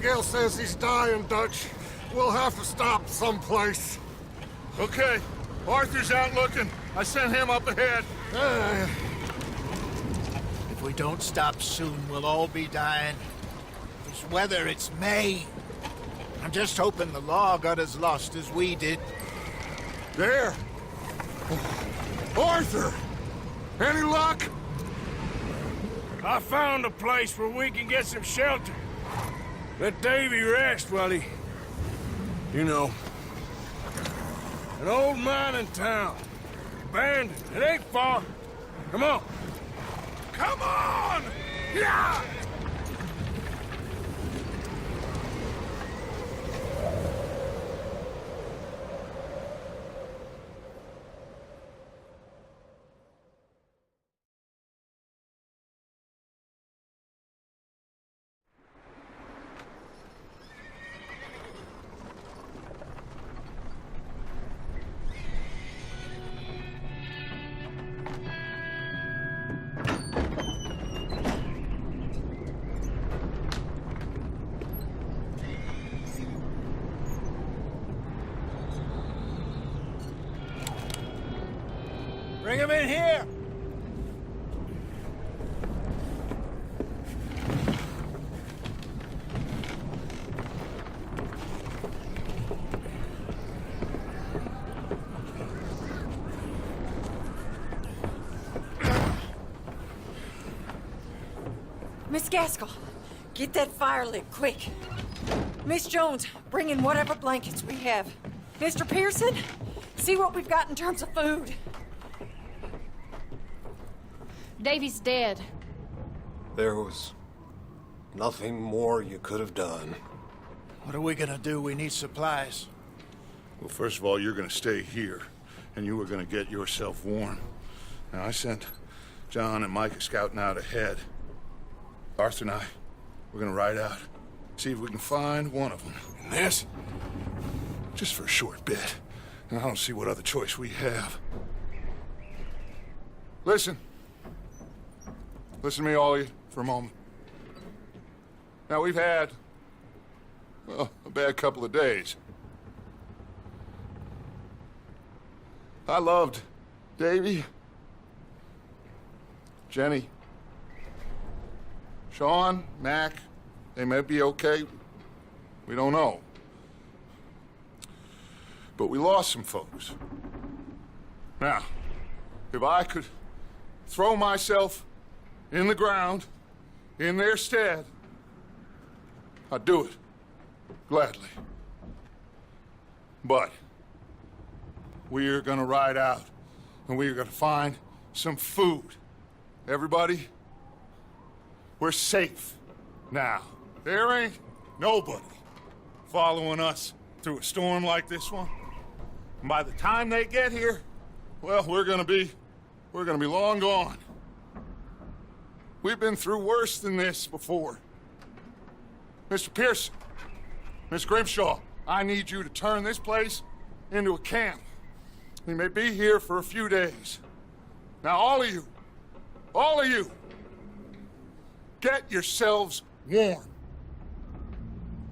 Abigail says he's dying, Dutch. We'll have to stop someplace. Okay. Arthur's out looking. I sent him up ahead. If we don't stop soon, we'll all be dying. This weather, it's May. I'm just hoping the law got as lost as we did. There. Arthur! Any luck? I found a place where we can get some shelter. Let Davy rest while he... You know. An old mining town. Abandoned. It ain't far. Come on. Come on! Yeah! Bring him in here! Miss Gaskell, get that fire lit, quick. Miss Jones, bring in whatever blankets we have. Mr. Pearson, see what we've got in terms of food. Davy's dead. There was nothing more you could have done. What are we gonna do? We need supplies. Well, first of all, you're gonna stay here, and you were gonna get yourself warm. Now, I sent John and Micah scouting out ahead. Arthur and I, we're gonna ride out, see if we can find one of them. And this, just for a short bit. And I don't see what other choice we have. Listen. Listen to me, all of you, for a moment. Now, we've had, well, a bad couple of days. I loved Davy, Jenny, Sean, Mac. They may be okay. We don't know. But we lost some folks. Now, if I could throw myself in the ground, in their stead, I'd do it, gladly. But we're gonna ride out, and we're gonna find some food. Everybody, we're safe now. There ain't nobody following us through a storm like this one. And by the time they get here, well, we're gonna be long gone. We've been through worse than this before. Mr. Pearson, Miss Grimshaw, I need you to turn this place into a camp. We may be here for a few days. Now, all of you, get yourselves warm.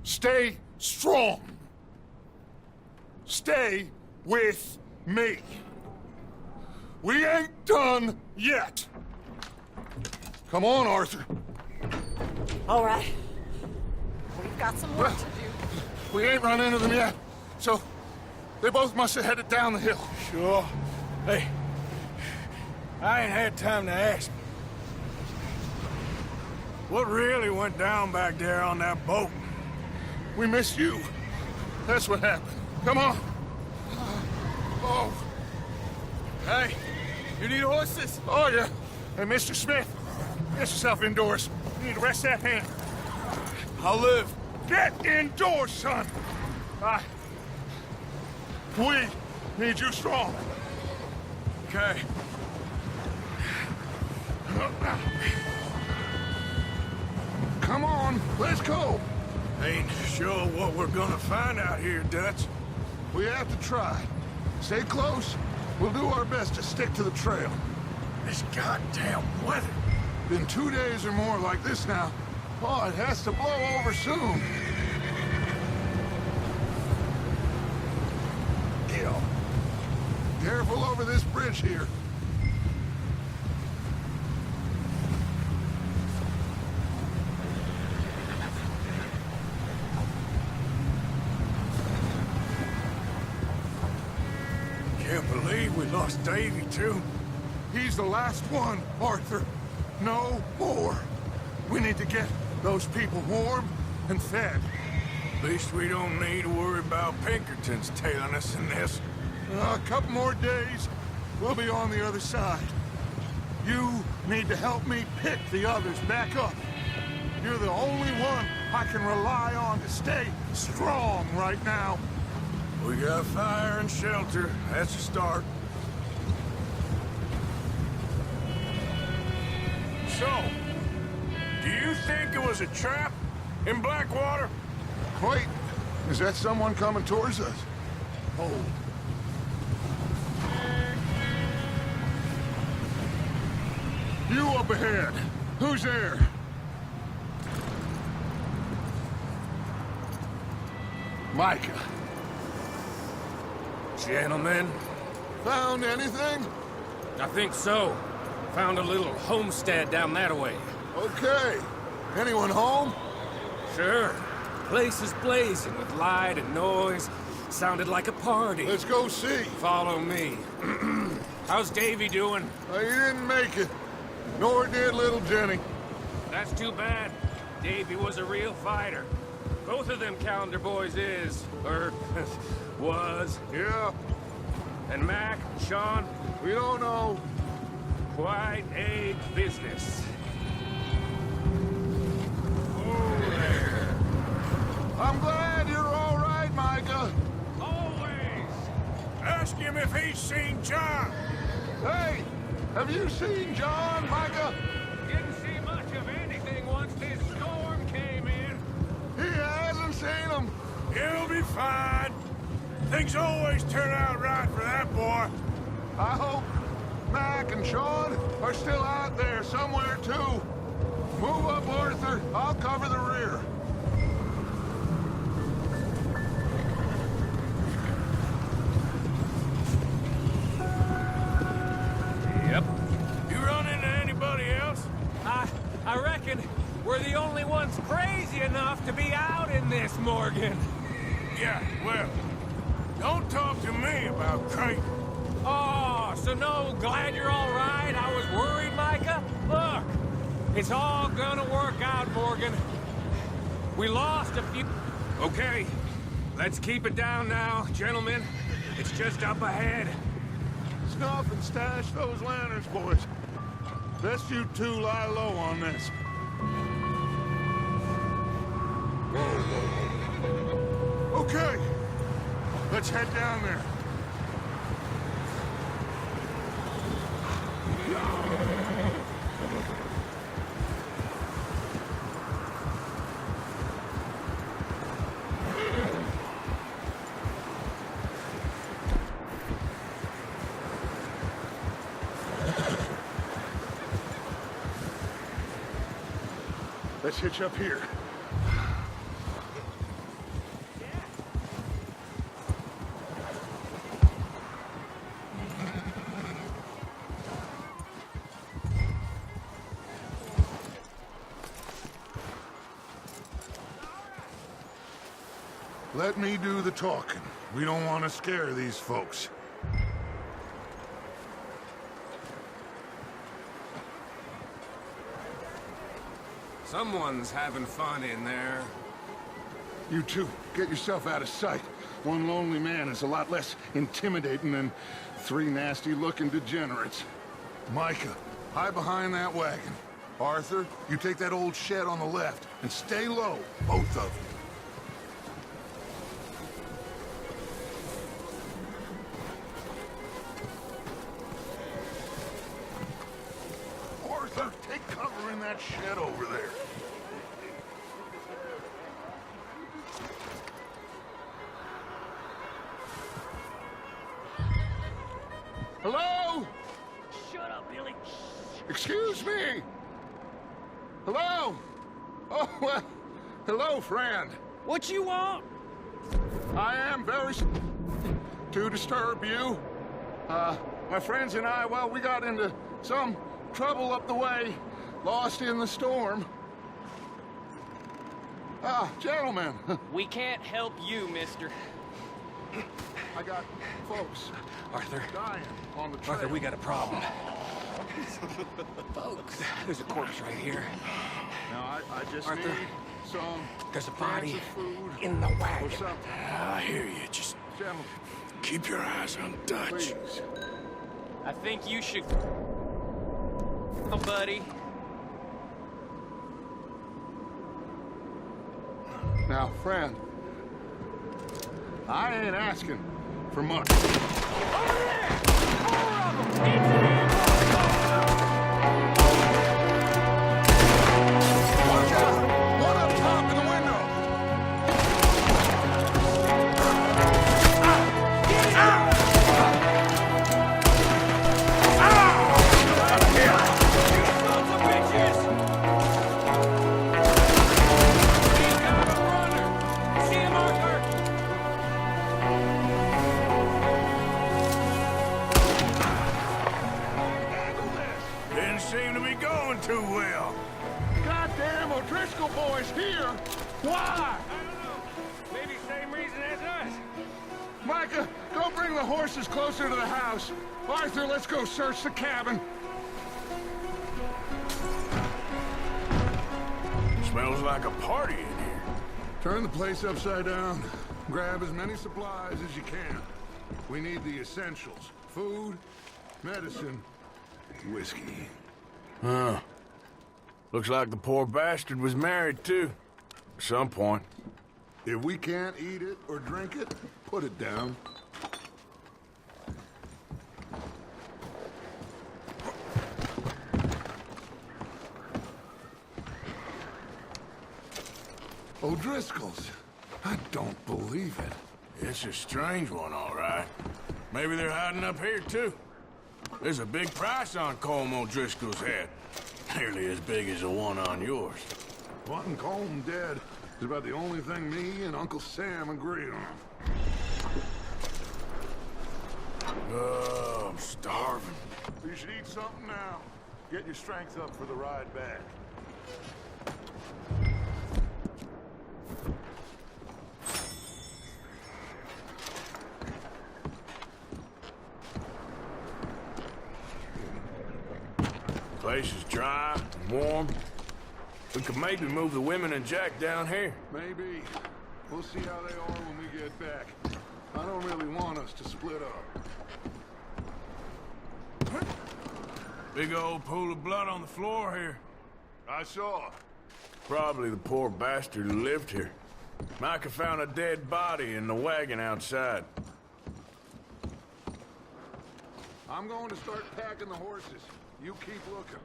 Stay strong. Stay with me. We ain't done yet. Come on, Arthur. All right. We've got some work to do. We ain't run into them yet, so they both must have headed down the hill. Sure. Hey, I ain't had time to ask. What really went down back there on that boat? We missed you. That's what happened. Come on. Oh. Hey, you need horses? Oh, yeah. Hey, Mr. Smith, get yourself indoors. You need to rest that hand. I'll live. Get indoors, son. We need you strong. Okay. Come on, let's go. Ain't sure what we're gonna find out here, Dutch. We have to try. Stay close. We'll do our best to stick to the trail. This goddamn weather. Been 2 days or more like this now. Oh, it has to blow over soon. Careful over this bridge here. Can't believe we lost Davy, too. He's the last one, Arthur. No more. We need to get those people warm and fed. At least we don't need to worry about Pinkertons tailing us in this. A couple more days, we'll be on the other side. You need to help me pick the others back up. You're the only one I can rely on to stay strong right now. We got fire and shelter. That's a start. So, do you think it was a trap in Blackwater? Wait, is that someone coming towards us? Oh. You up ahead. Who's there? Micah. Gentlemen, Found anything? I think so. Found a little homestead down that way. Okay. Anyone home? Sure. Place is blazing with light and noise. Sounded like a party. Let's go see. Follow me. How's Davy doing? He didn't make it. Nor did little Jenny. That's too bad. Davy was a real fighter. Both of them Calendar boys is, or was. Yeah, And Mac, Sean, we don't know. quite a business. I'm glad you're all right, Micah. Always! Ask him if he's seen John. Hey, have you seen John, Micah? Didn't see much of anything once this storm came in. He hasn't seen him. He'll be fine. Things always turn out right for that boy. I hope Mac and Sean are still out there somewhere, too. Move up, Arthur. I'll cover the rear. Yep. You run into anybody else? I reckon we're the only ones crazy enough to be out in this, Morgan. Yeah, well, don't talk to me about Creighton. Oh, so no, glad you're all right. I was worried, Micah. Look, it's all gonna work out, Morgan. We lost a few... Okay, let's keep it down now, gentlemen. It's just up ahead. Snuff and stash those lanterns, boys. Best you two lie low on this. Okay, let's head down there. Let's hitch up here. Let me do the talking. We don't want to scare these folks. Someone's having fun in there. You two, get yourself out of sight. One lonely man is a lot less intimidating than three nasty-looking degenerates. Micah, hide behind that wagon. Arthur, you take that old shed on the left, and stay low, both of you. Arthur, take cover in that shed over there. Hello? Shut up, Billy. Excuse me? Hello? Oh, well, hello, friend. What you want? I am very to disturb you. My friends and I, well, we got into some trouble up the way, lost in the storm. Gentlemen, We can't help you, mister. I got folks Arthur. dying on the trail. Arthur, we got a problem. Folks. There's a corpse right here. Now, I just Arthur, need some there's a cans body of food in the or wagon. something. I hear you. Just Gentlemen, keep your eyes on Dutch. please. I think you should... Oh, buddy. Now, friend, I ain't asking for much. Watch out! One up top in the window! Didn't seem to be going too well. Goddamn O'Driscoll boys here! Why? Maybe same reason as us. Micah, go bring the horses closer to the house. Arthur, let's go search the cabin. Smells like a party in here. Turn the place upside down. Grab as many supplies as you can. We need the essentials. Food, medicine, whiskey. Huh. Looks like the poor bastard was married, too. At some point. If we can't eat it or drink it, put it down. O'Driscoll's. I don't believe it. It's a strange one, all right. Maybe they're hiding up here, too. There's a big price on Colm O'Driscoll's head. Nearly as big as the one on yours. Wanting Colm dead is about the only thing me and Uncle Sam agree on. Oh, I'm starving. You should eat something now. Get your strength up for the ride back. Place is dry and warm. We could maybe move the women and Jack down here. Maybe. We'll see how they are when we get back. I don't really want us to split up. Big old pool of blood on the floor here. I saw. Probably the poor bastard who lived here. Micah found a dead body in the wagon outside. I'm going to start packing the horses. You keep looking.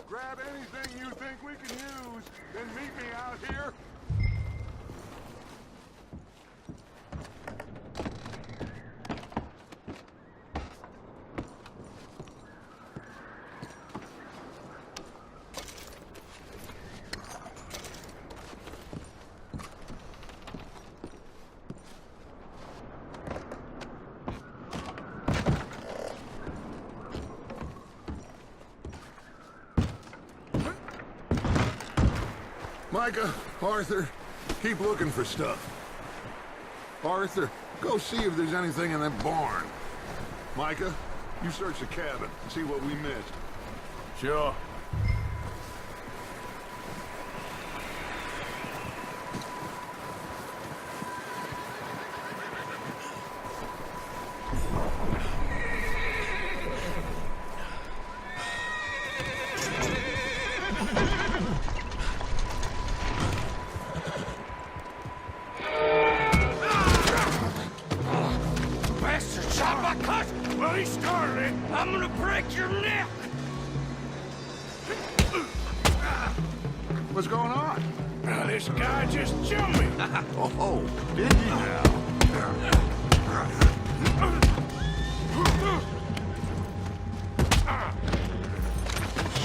Grab anything you think we can use, then meet me out here. Micah, Arthur, keep looking for stuff. Arthur, go see if there's anything in that barn. Micah, you search the cabin and see what we missed. Sure. Bastard shot my cousin! Well, he started it. I'm gonna break your neck! What's going on? Now, this guy just jumped me. Oh, did you now?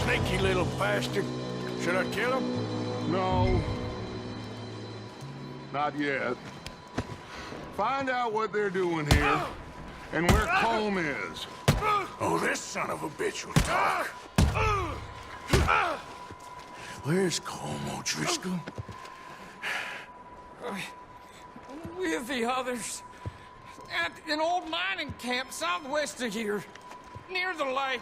Sneaky little bastard. Should I kill him? No. Not yet. Find out what they're doing here and where Colm is. Oh, this son of a bitch will talk. Where's Colm O'Driscoll? With the others. At an old mining camp southwest of here. Near the lake.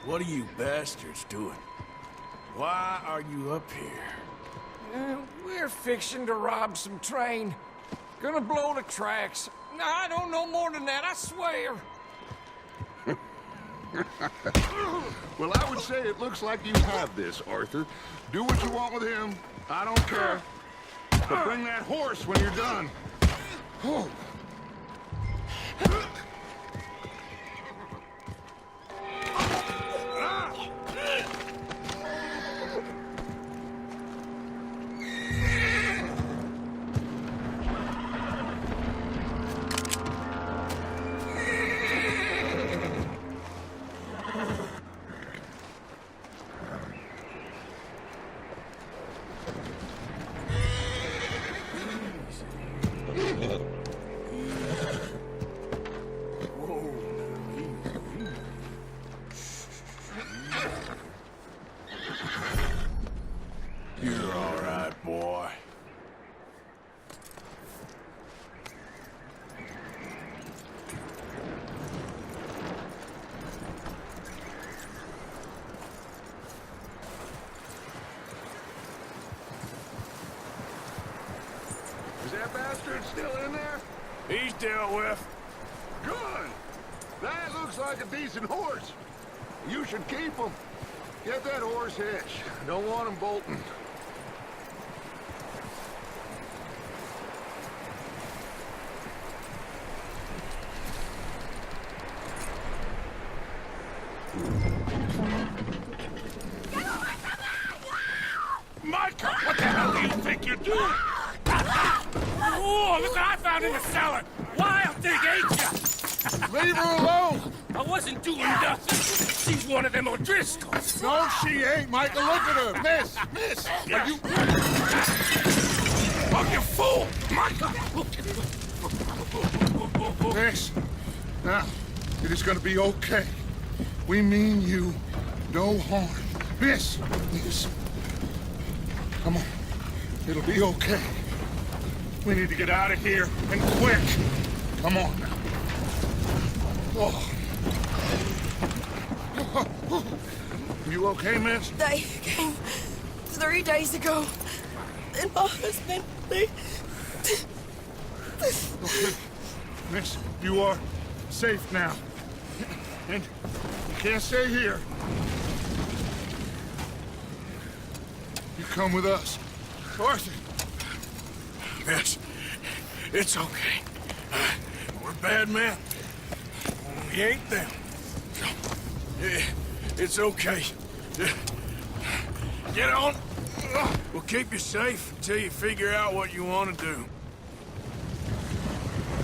What are you bastards doing? Why are you up here? We're fixing to rob some train. Gonna blow the tracks. I don't know more than that, I swear. Well, I would say it looks like you have this, Arthur. Do what you want with him. I don't care. But bring that horse when you're done. Oh. You're all right, boy. Is that bastard still in there? He's dealt with. Good. That looks like a decent horse. You should keep him. Get that horse hitched. Don't want him bolting. Micah, what the hell do you think you're doing? Oh, look what I found in the cellar! Wild thing, ain't ya? Leave her alone! I wasn't doing nothing. She's one of them O'Driscolls. No, she ain't, Micah. Look at her. Miss, are you... Oh, you fool! Micah! Miss, now, it is gonna be okay. We mean you no harm. Miss. Come on. It'll be okay. We need to get out of here, and quick. Come on now. Oh. You okay, miss? They came 3 days ago. And my husband, they... Okay. Miss, you are safe now. And you can't stay here. You come with us. Arthur. Miss, it's okay. We're bad men. We ain't them. It's okay. Get on. We'll keep you safe until you figure out what you want to do.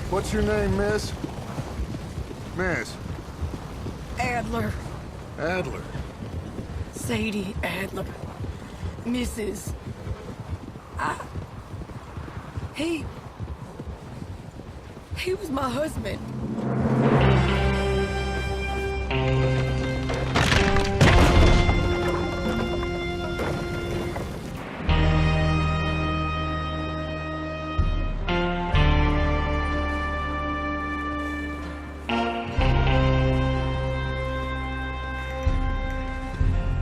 What's your name, miss? Miss. Adler. Adler. Sadie Adler. Mrs. He was my husband.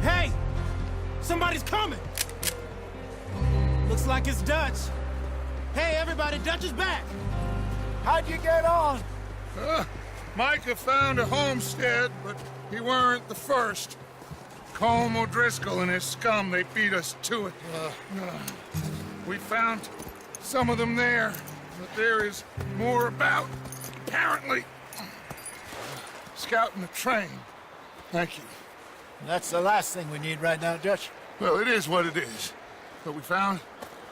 Hey! Somebody's coming! Looks like it's Dutch. Hey, everybody, Dutch is back! How'd you get on? Micah found a homestead, but he weren't the first. Colm O'Driscoll and his scum, they beat us to it. We found some of them there, but there is more about, apparently. Scouting the train. Thank you. That's the last thing we need right now, Dutch. Well, it is what it is. But we found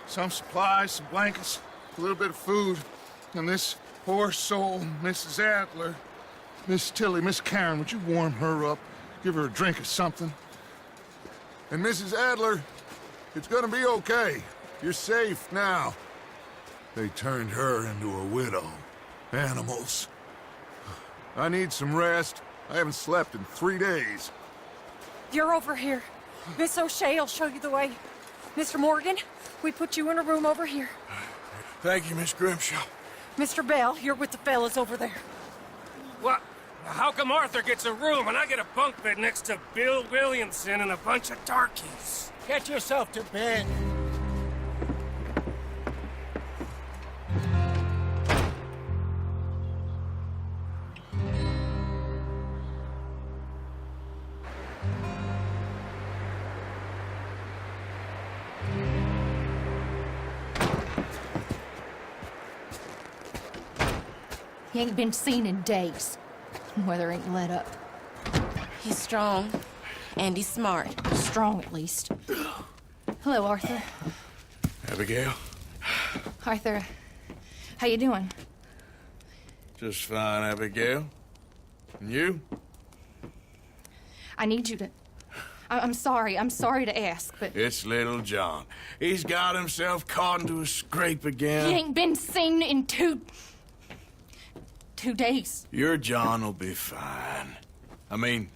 some supplies, some blankets, a little bit of food, and this poor soul, Mrs. Adler, Miss Tilly, Miss Karen, would you warm her up? Give her a drink or something? And Mrs. Adler, it's gonna be okay. You're safe now. They turned her into a widow. Animals. I need some rest. I haven't slept in 3 days. You're over here. Miss O'Shea will show you the way. Mr. Morgan, we put you in a room over here. Thank you, Miss Grimshaw. Mr. Bell, you're with the fellas over there. What? How come Arthur gets a room and I get a bunk bed next to Bill Williamson and a bunch of darkies? Get yourself to bed. He ain't been seen in days. Weather ain't let up. He's strong, and he's smart. Strong, at least. Hello, Arthur. Abigail? Arthur, how you doing? Just fine, Abigail. And you? I need you to... I'm sorry to ask, but... It's little John. He's got himself caught into a scrape again. He ain't been seen in 2 days. Your John will be fine. I mean,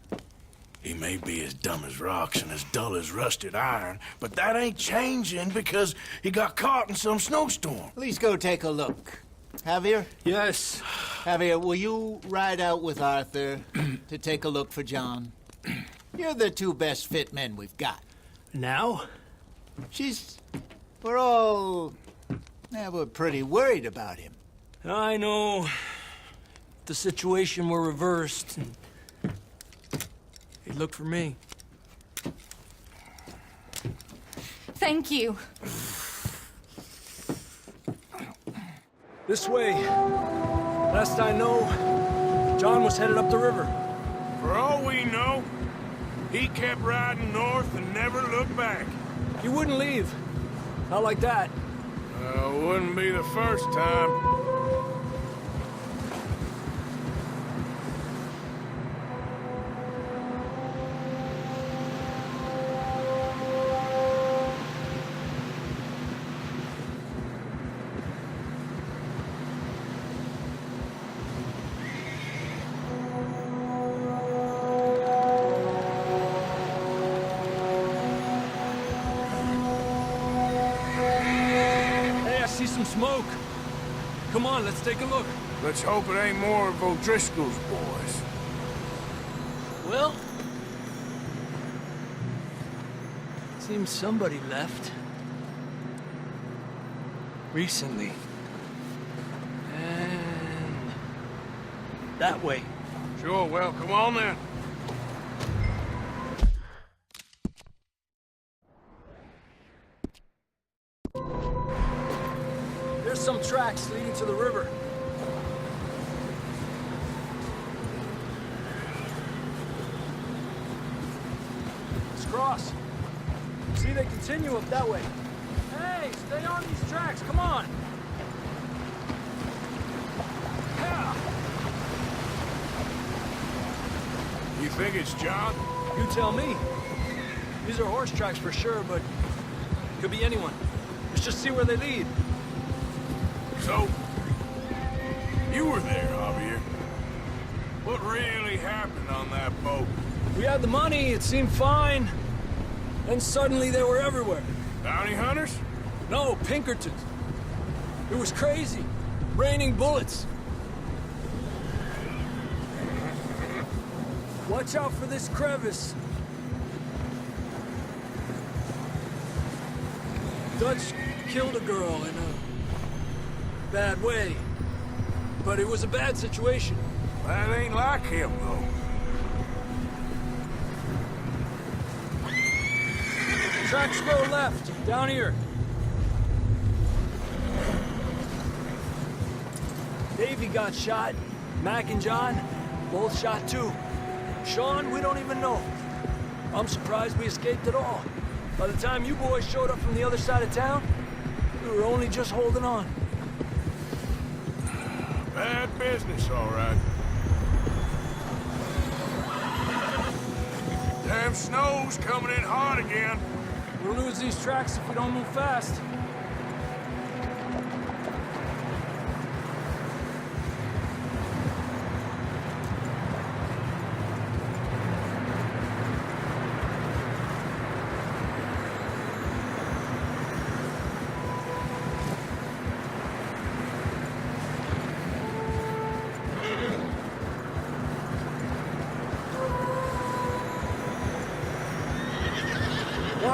he may be as dumb as rocks and as dull as rusted iron, but that ain't changing because he got caught in some snowstorm. Please go take a look. Javier? Yes. Javier, will you ride out with Arthur to take a look for John? You're the 2 best fit men we've got. Now? We're pretty worried about him. I know. The situation were reversed. He looked for me. Thank you. This way. Last I know, John was headed up the river. For all we know, he kept riding north and never looked back. He wouldn't leave. Not like that. Wouldn't be the first time. Some smoke. Come on, let's take a look. Let's hope it ain't more of O'Driscoll's boys. Well, seems somebody left. Recently. And that way. Sure, well, come on then. There's some tracks leading to the river. Let's cross. See, they continue up that way. Hey, stay on these tracks, come on! Yeah. You think it's John? You tell me. These are horse tracks for sure, but could be anyone. Let's just see where they lead. So, you were there, Javier. What really happened on that boat? We had the money, it seemed fine. Then suddenly they were everywhere. Bounty hunters? No, Pinkertons. It was crazy. Raining bullets. Watch out for this crevice. Dutch killed a girl in a bad way. But it was a bad situation. That ain't like him, though. Tracks go left, down here. Davey got shot. Mac and John, both shot too. Sean, we don't even know. I'm surprised we escaped at all. By the time you boys showed up from the other side of town, we were only just holding on. Bad business, all right. Damn snow's coming in hard again. We'll lose these tracks if we don't move fast.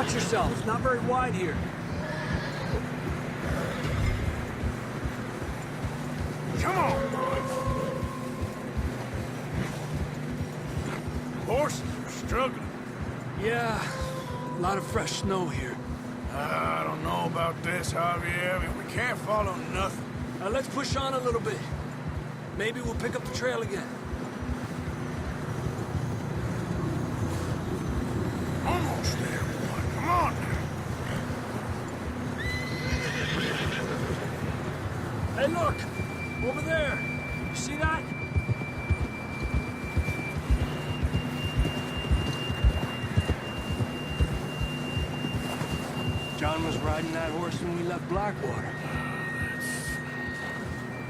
Watch yourself. It's not very wide here. Come on, boys. Horses are struggling. Yeah, a lot of fresh snow here. I don't know about this, Javier. We can't follow nothing. Let's push on a little bit. Maybe we'll pick up the trail again. Almost there, boy. Come on now. Hey, look! Over there! You see that? John was riding that horse when we left Blackwater.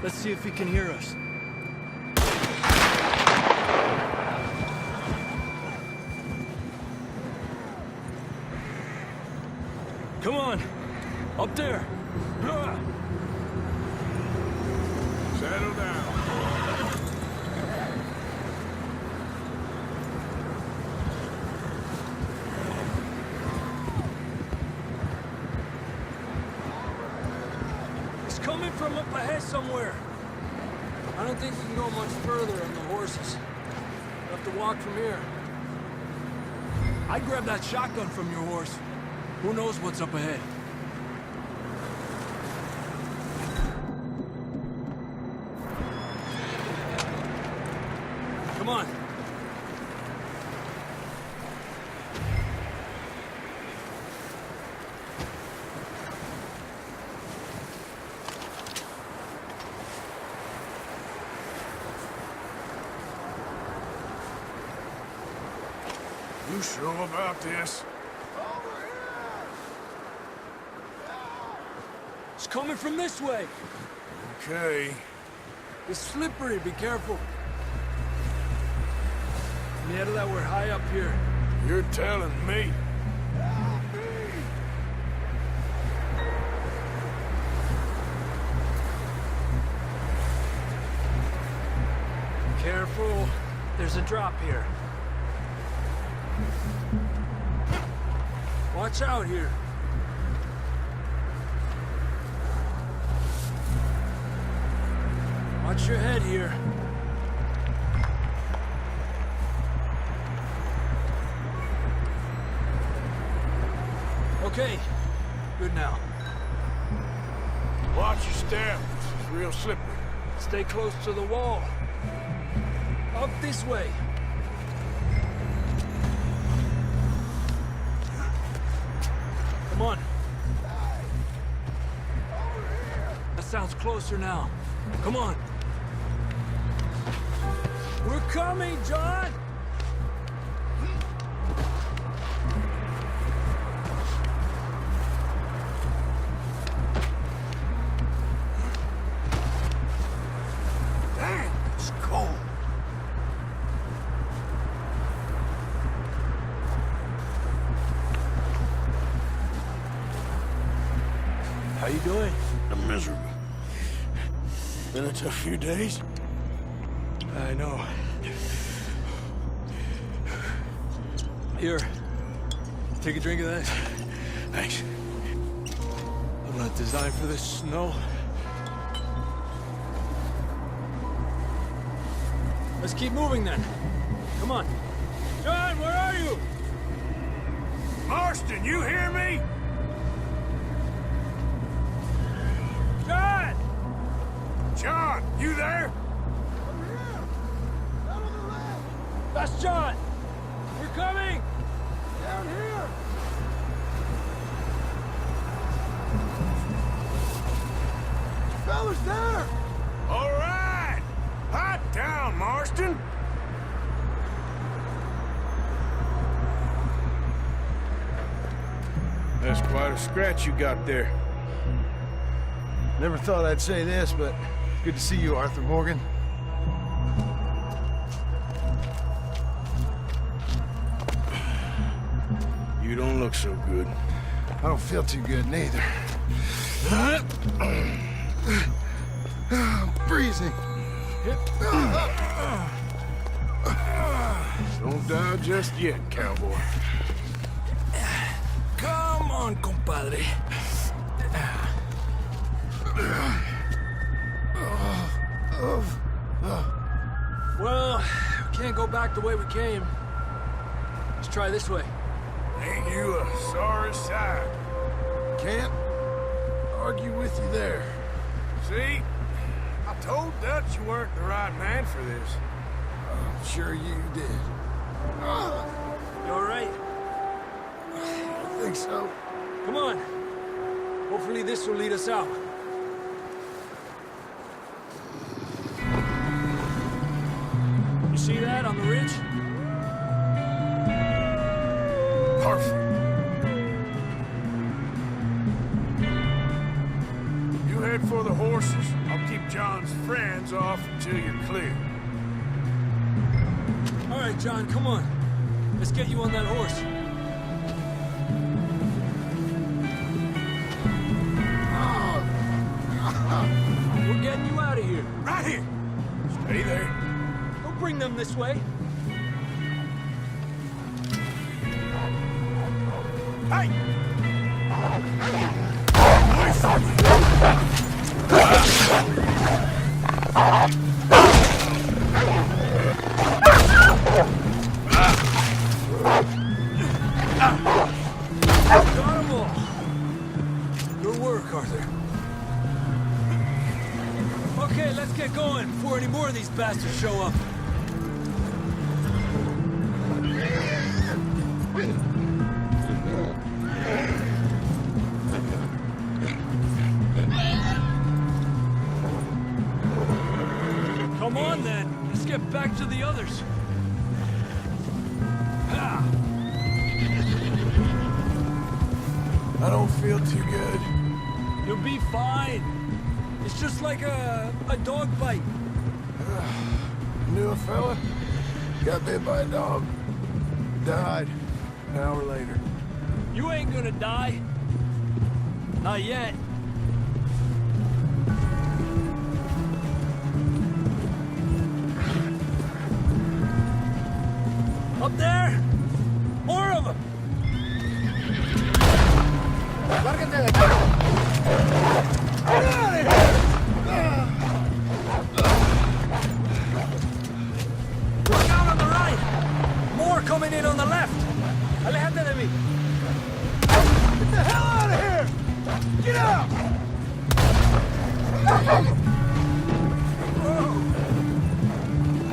Let's see if he can hear us. Come on! Up there! Settle down. It's coming from up ahead somewhere. I don't think we can go much further on the horses. We'll have to walk from here. I'd grab that shotgun from your horse. Who knows what's up ahead? Come on. You sure about this? It's coming from this way. Okay. It's slippery, be careful. Mierda, we're high up here. You're telling me. Careful. There's a drop here. Watch out here. Watch your head here. Okay. Good now. Watch your step. It's real slippery. Stay close to the wall. Up this way. Come on. That sounds closer now. Come on. We're coming, John! Dang, it's cold. How you doing? I'm miserable. Been a tough few days. I know. Here. Take a drink of that. Thanks. I'm not designed for this snow. Let's keep moving then. Come on. John, where are you? Marston, you hear me? John! John, you there? That's John! We're coming! Down here. Fellas there! All right. Hot down, Marston. That's quite a scratch you got there. Never thought I'd say this, but good to see you, Arthur Morgan. You don't look so good. I don't feel too good, neither. I'm freezing. Don't die just yet, cowboy. God! on, compadre. Well, we can't go back the way we came. Let's try this way. Ain't you a sorry sight? Can't argue with you there. See? I told Dutch you weren't the right man for this. I'm sure you did. You all right? I think so. Come on. Hopefully this will lead us out. You see that on the ridge? Perfect. You head for the horses. I'll keep John's friends off until you're clear. All right, John, come on. Let's get you on that horse. We're getting you out of here. Right here. Stay there. Don't bring them this way. Hey! Got 'em all. Good work, Arthur. Okay, let's get going before any more of these bastards show up. Come on, then. Let's get back to the others. Ah. I don't feel too good. You'll be fine. It's just like a dog bite. Knew a fella, got bit by a dog, died an hour later. You ain't gonna die. Not yet. Up there! More of them! Look out on the right! More coming in on the left! Aléjate de mí! Get the hell out of here! Get out!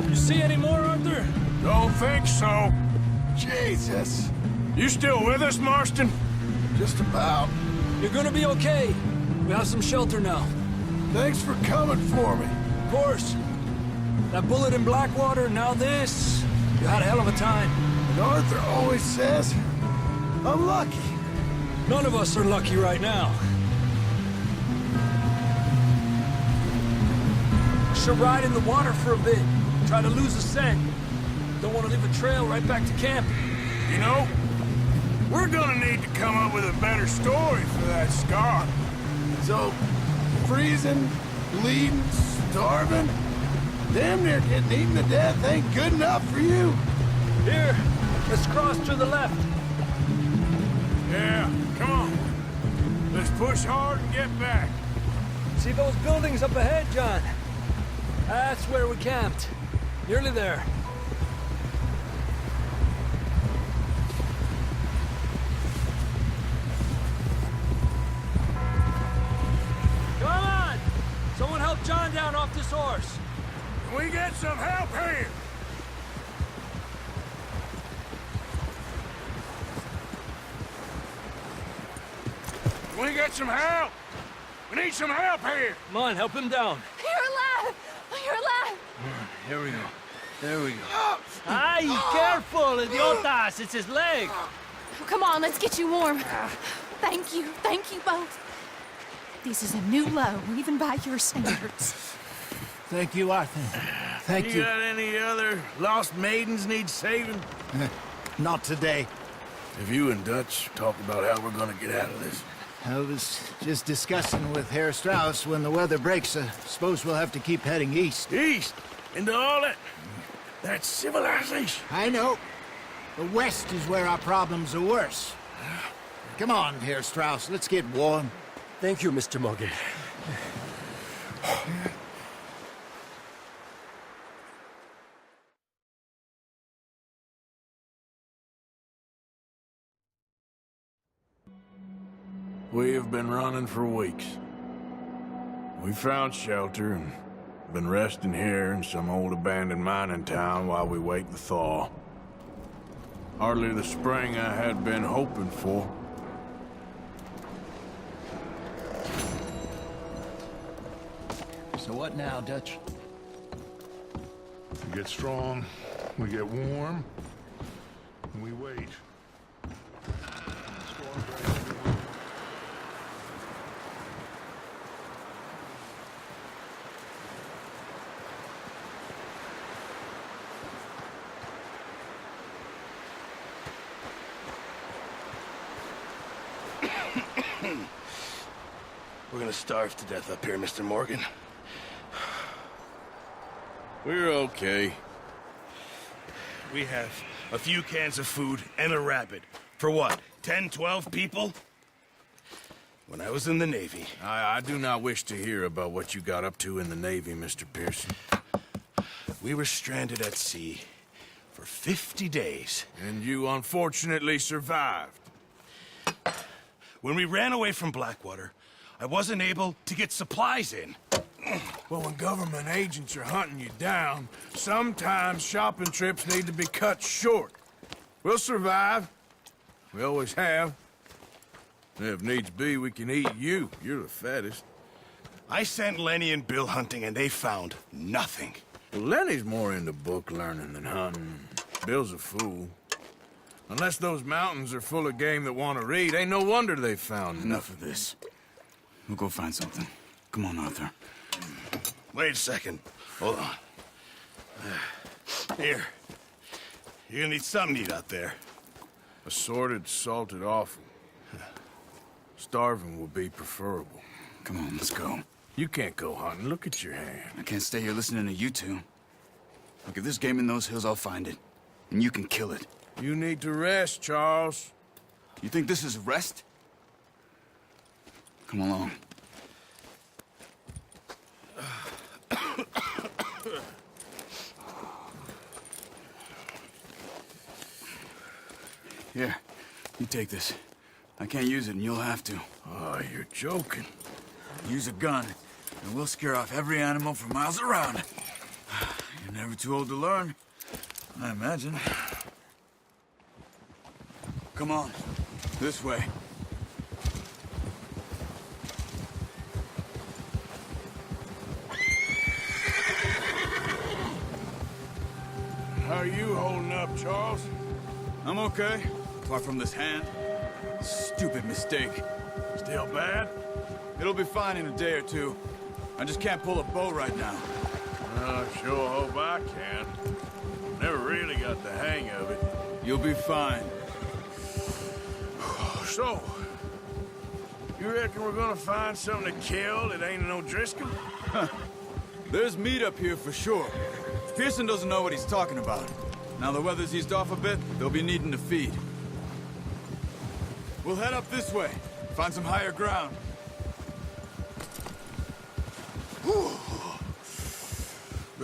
You see any more, Arthur? Don't think so. Jesus! You still with us, Marston? Just about. You're gonna be okay. We have some shelter now. Thanks for coming for me. Of course. That bullet in Blackwater, now this. You had a hell of a time. And Arthur always says, I'm lucky. None of us are lucky right now. Should ride in the water for a bit. Try to lose the scent. Don't want to leave a trail right back to camp. You know, we're gonna need to come up with a better story for that scar. So, freezing, bleeding, starving, damn near getting eaten to death ain't good enough for you. Here, let's cross to the left. Yeah, come on. Let's push hard and get back. See those buildings up ahead, John? That's where we camped. Nearly there. Come on! Someone help John down off this horse. Can we get some help here? Can we get some help? We need some help here. Come on, help him down. You're alive! You're alive! Here we go. There we go. Ay, careful, idiotas! It's his leg! Come on, let's get you warm. Thank you both. This is a new low, even by your standards. Thank you, Arthur. Thank you. got any other lost maidens need saving? Not today. Have you and Dutch talked about how we're gonna get out of this? I was just discussing with Herr Strauss when the weather breaks. I suppose we'll have to keep heading east. East? Into all that's civilization. I know. The west is where our problems are worse. Come on here, Strauss. Let's get warm. Thank you, Mr. Morgan. We have been running for weeks. We found shelter and been resting here in some old abandoned mining town while we wait the thaw. Hardly the spring I had been hoping for. So what now, Dutch? We get strong, we get warm, and we wait. Storm breaks. We're gonna starve to death up here, Mr. Morgan. We're okay. We have a few cans of food and a rabbit. For what, 10, 12 people? When I was in the Navy... I do not wish to hear about what you got up to in the Navy, Mr. Pearson. We were stranded at sea for 50 days. And you unfortunately survived. When we ran away from Blackwater, I wasn't able to get supplies in. Well, when government agents are hunting you down, sometimes shopping trips need to be cut short. We'll survive. We always have. If needs be, we can eat you. You're the fattest. I sent Lenny and Bill hunting, and they found nothing. Well, Lenny's more into book learning than hunting. Bill's a fool. Unless those mountains are full of game that want to read, ain't no wonder they found Enough of this. We'll go find something. Come on, Arthur. Wait a second. Hold on. Here. You're gonna need something to eat out there. Assorted, salted offal. Starving will be preferable. Come on, let's go. You can't go hunting. Look at your hand. I can't stay here listening to you two. Look, if there's game in those hills, I'll find it. And you can kill it. You need to rest, Charles. You think this is rest? Come along. Here, you take this. I can't use it, and you'll have to. Oh, you're joking. Use a gun, and we'll scare off every animal for miles around. You're never too old to learn, I imagine. Come on, this way. How are you holding up, Charles? I'm okay, apart from this hand. Stupid mistake. Still bad? It'll be fine in a day or two. I just can't pull a bow right now. I sure hope I can. Never really got the hang of it. You'll be fine. So, you reckon we're gonna find something to kill that ain't no Driscoll? There's meat up here for sure. Pearson doesn't know what he's talking about. Now the weather's eased off a bit, they'll be needing to feed. We'll head up this way, find some higher ground. Whew.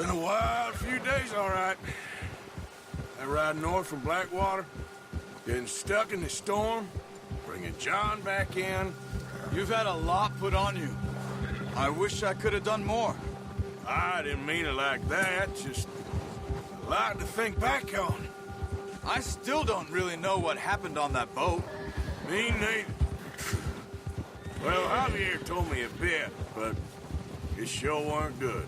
Been a wild few days, all right. That ride north from Blackwater, getting stuck in the storm, bringing John back in. You've had a lot put on you. I wish I could have done more. I didn't mean it like that, just a lot to think back on. I still don't really know what happened on that boat. Me neither. Well, Javier told me a bit, but it sure weren't good.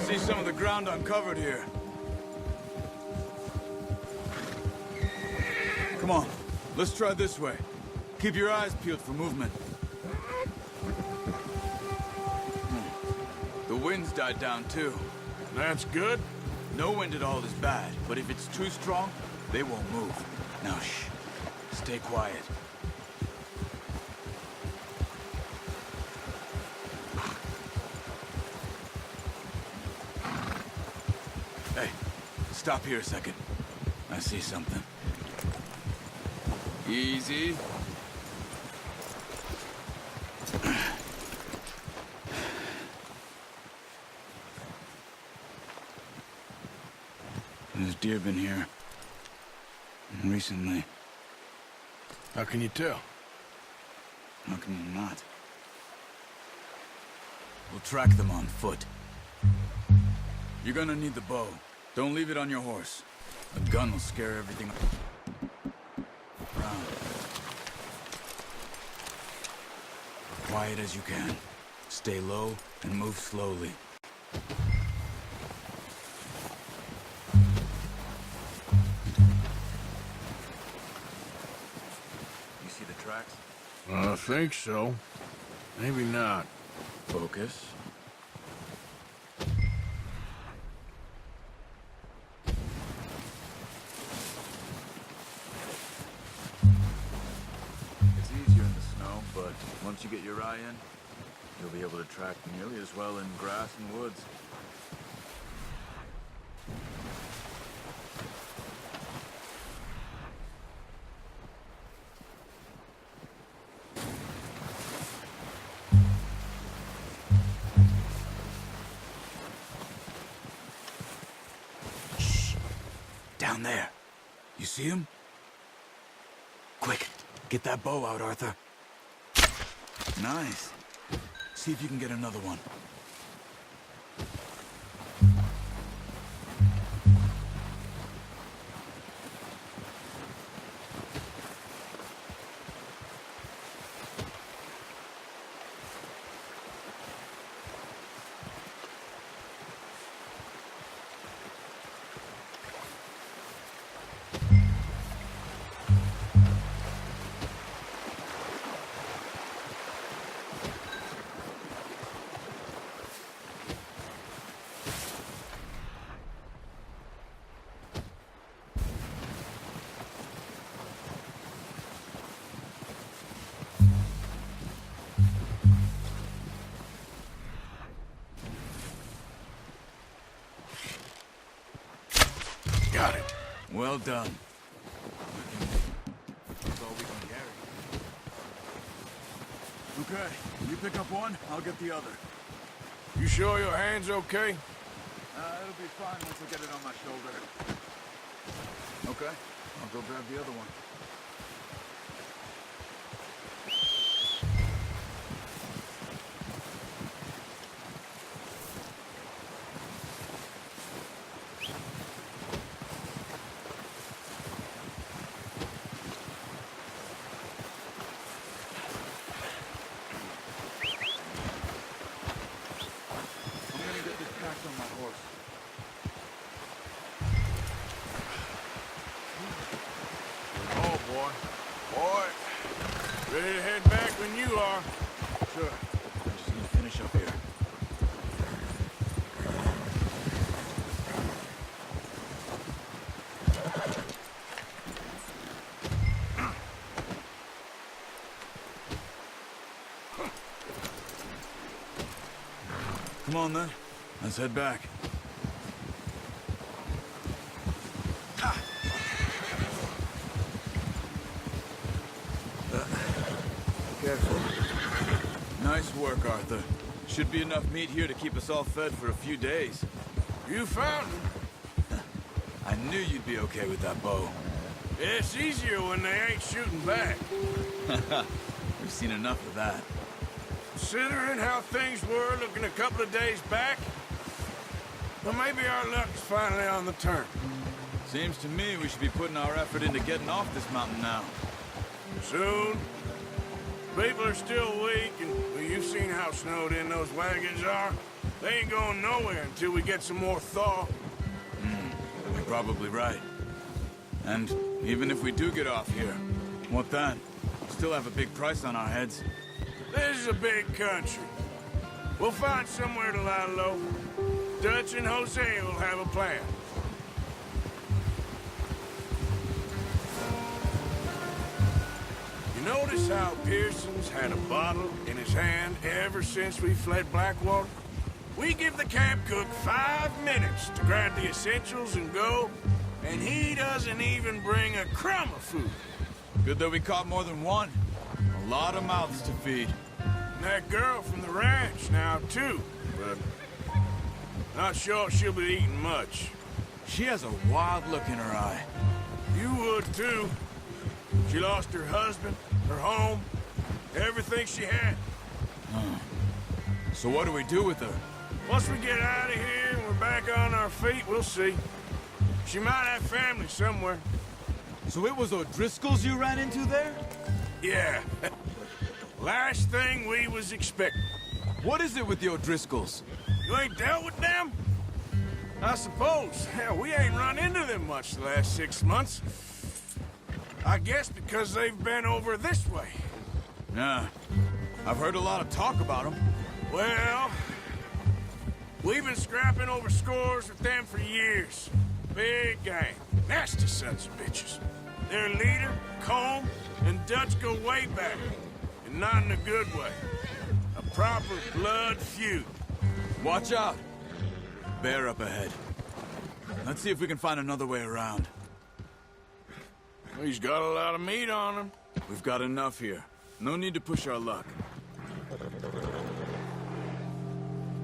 see some of the ground uncovered here. Come on, let's try this way. Keep your eyes peeled for movement. The wind's died down too. That's good. No wind at all is bad, but if it's too strong, they won't move. Now shh, stay quiet. Hey, stop here a second. I see something. Easy. There's deer been here. Recently. How can you tell? How can you not? We'll track them on foot. You're gonna need the bow. Don't leave it on your horse. A gun will scare everything around. Quiet as you can. Stay low and move slowly. You see the tracks? I think so. Maybe not. Focus. It's easier in the snow, but once you get your eye in, you'll be able to track nearly as well in grass and woods. Down there. You see him? Quick, get that bow out, Arthur. Nice. See if you can get another one. Got it. Well done. That's all we can carry. Okay, you pick up one, I'll get the other. You sure your hand's okay? It'll be fine once I get it on my shoulder. Okay, I'll go grab the other one. On my horse. Oh, boy. Boy. Ready to head back when you are. Sure. I just need to finish up here. Come on, then. Let's head back. Careful. Nice work, Arthur. Should be enough meat here to keep us all fed for a few days. You found him. I knew you'd be okay with that bow. It's easier when they ain't shooting back. We've seen enough of that. Considering how things were looking a couple of days back, well, maybe our luck's finally on the turn. Seems to me we should be putting our effort into getting off this mountain now. Soon. People are still weak, and well, you've seen how snowed in those wagons are. They ain't going nowhere until we get some more thaw. You're probably right. And even if we do get off here, what then? We still have a big price on our heads. This is a big country. We'll find somewhere to lie low. Dutch and Hosea will have a plan. You notice how Pearson's had a bottle in his hand ever since we fled Blackwater? We give the camp cook 5 minutes to grab the essentials and go, and he doesn't even bring a crumb of food. Good that we caught more than one. A lot of mouths to feed. And that girl from the ranch now, too, but not sure she'll be eating much. She has a wild look in her eye. You would, too. She lost her husband, her home, everything she had. So what do we do with her? Once we get out of here and we're back on our feet, we'll see. She might have family somewhere. So it was O'Driscoll's you ran into there? Yeah. Last thing we was expecting. What is it with the O'Driscolls? You ain't dealt with them? I suppose. Hell, we ain't run into them much the last 6 months. I guess because they've been over this way. Nah. I've heard a lot of talk about them. Well, we've been scrapping over scores with them for years. Big gang. Nasty sons of bitches. Their leader, Combe, and Dutch go way back. And not in a good way. A proper blood feud. Watch out. Bear up ahead. Let's see if we can find another way around. He's got a lot of meat on him. We've got enough here. No need to push our luck.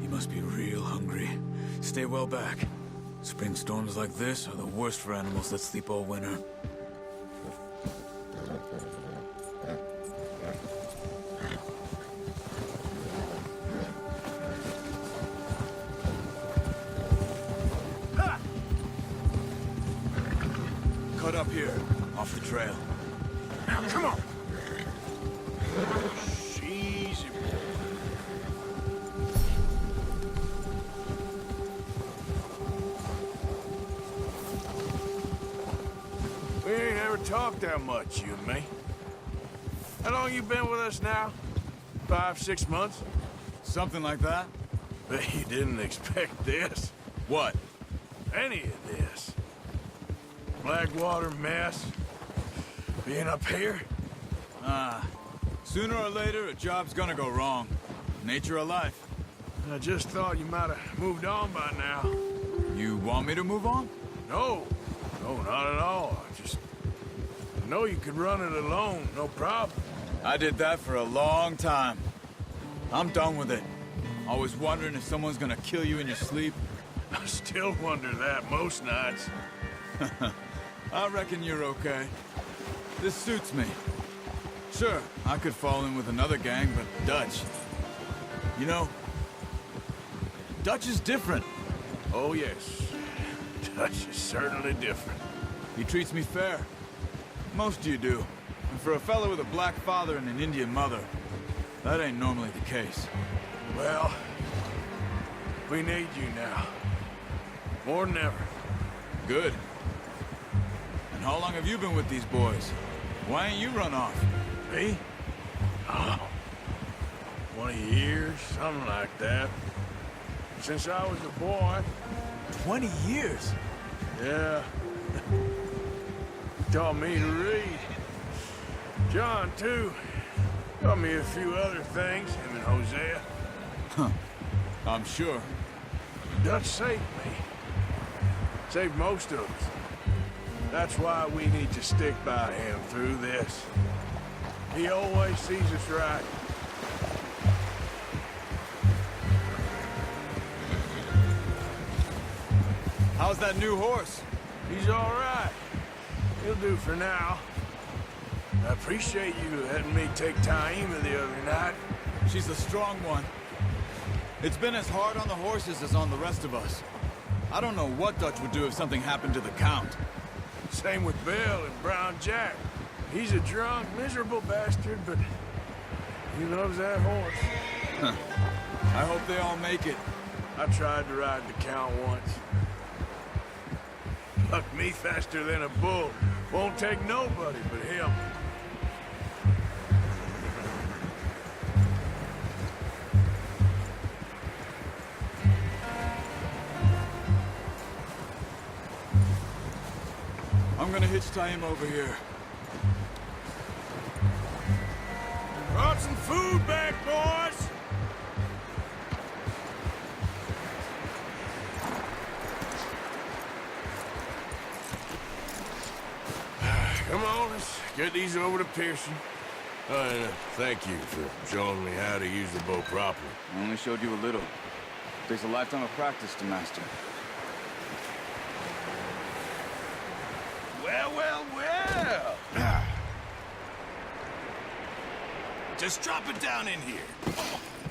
He must be real hungry. Stay well back. Spring storms like this are the worst for animals that sleep all winter. Cut up here, off the trail. Now, come on. Easy. We ain't ever talked that much, you and me. How long you been with us now? 5, 6 months? Something like that? Bet you didn't expect this. What? Any of this. Blackwater mess. Being up here? Sooner or later, a job's gonna go wrong. Nature of life. I just thought you might have moved on by now. You want me to move on? No. No, not at all. I know you could run it alone, no problem. I did that for a long time. I'm done with it. Always wondering if someone's gonna kill you in your sleep. I still wonder that most nights. I reckon you're okay. This suits me. Sure, I could fall in with another gang, but Dutch... You know, Dutch is different. Oh, yes. Dutch is certainly different. He treats me fair. Most of you do. And for a fellow with a black father and an Indian mother, that ain't normally the case. Well, we need you now. More than ever. Good. And how long have you been with these boys? Why ain't you run off? Me? Oh, 20 years, something like that. Since I was a boy. 20 years? Yeah. He taught me to read. John, too. Taught me a few other things, him and Hosea. Huh. I'm sure. Dutch saved me. Saved most of us. That's why we need to stick by him through this. He always sees us right. How's that new horse? He's all right. He'll do for now. I appreciate you letting me take Taima the other night. She's a strong one. It's been as hard on the horses as on the rest of us. I don't know what Dutch would do if something happened to the Count. Same with Bill and Brown Jack. He's a drunk, miserable bastard, but he loves that horse. I hope they all make it. I tried to ride the Count once. Bucked me faster than a bull. Won't take nobody but him. I'm gonna hitch tie him over here. Brought some food back, boys! Come on, let's get these over to Pearson. And thank you for showing me how to use the bow properly. I only showed you a little. Takes a lifetime of practice to master. Well, well, well. Just drop it down in here.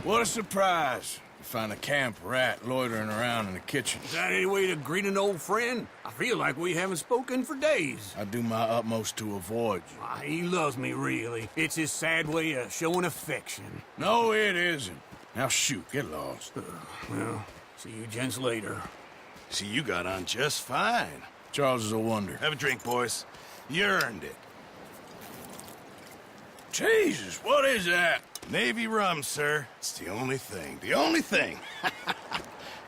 What a surprise. to find a camp rat loitering around in the kitchen. Is that any way to greet an old friend? I feel like we haven't spoken for days. I do my utmost to avoid you. He loves me, really. It's his sad way of showing affection. No, it isn't. Now shoot, get lost. Well, see you gents later. See, you got on just fine. Charles is a wonder. Have a drink, boys. You earned it. Jesus, what is that? Navy rum, sir. It's the only thing. The only thing.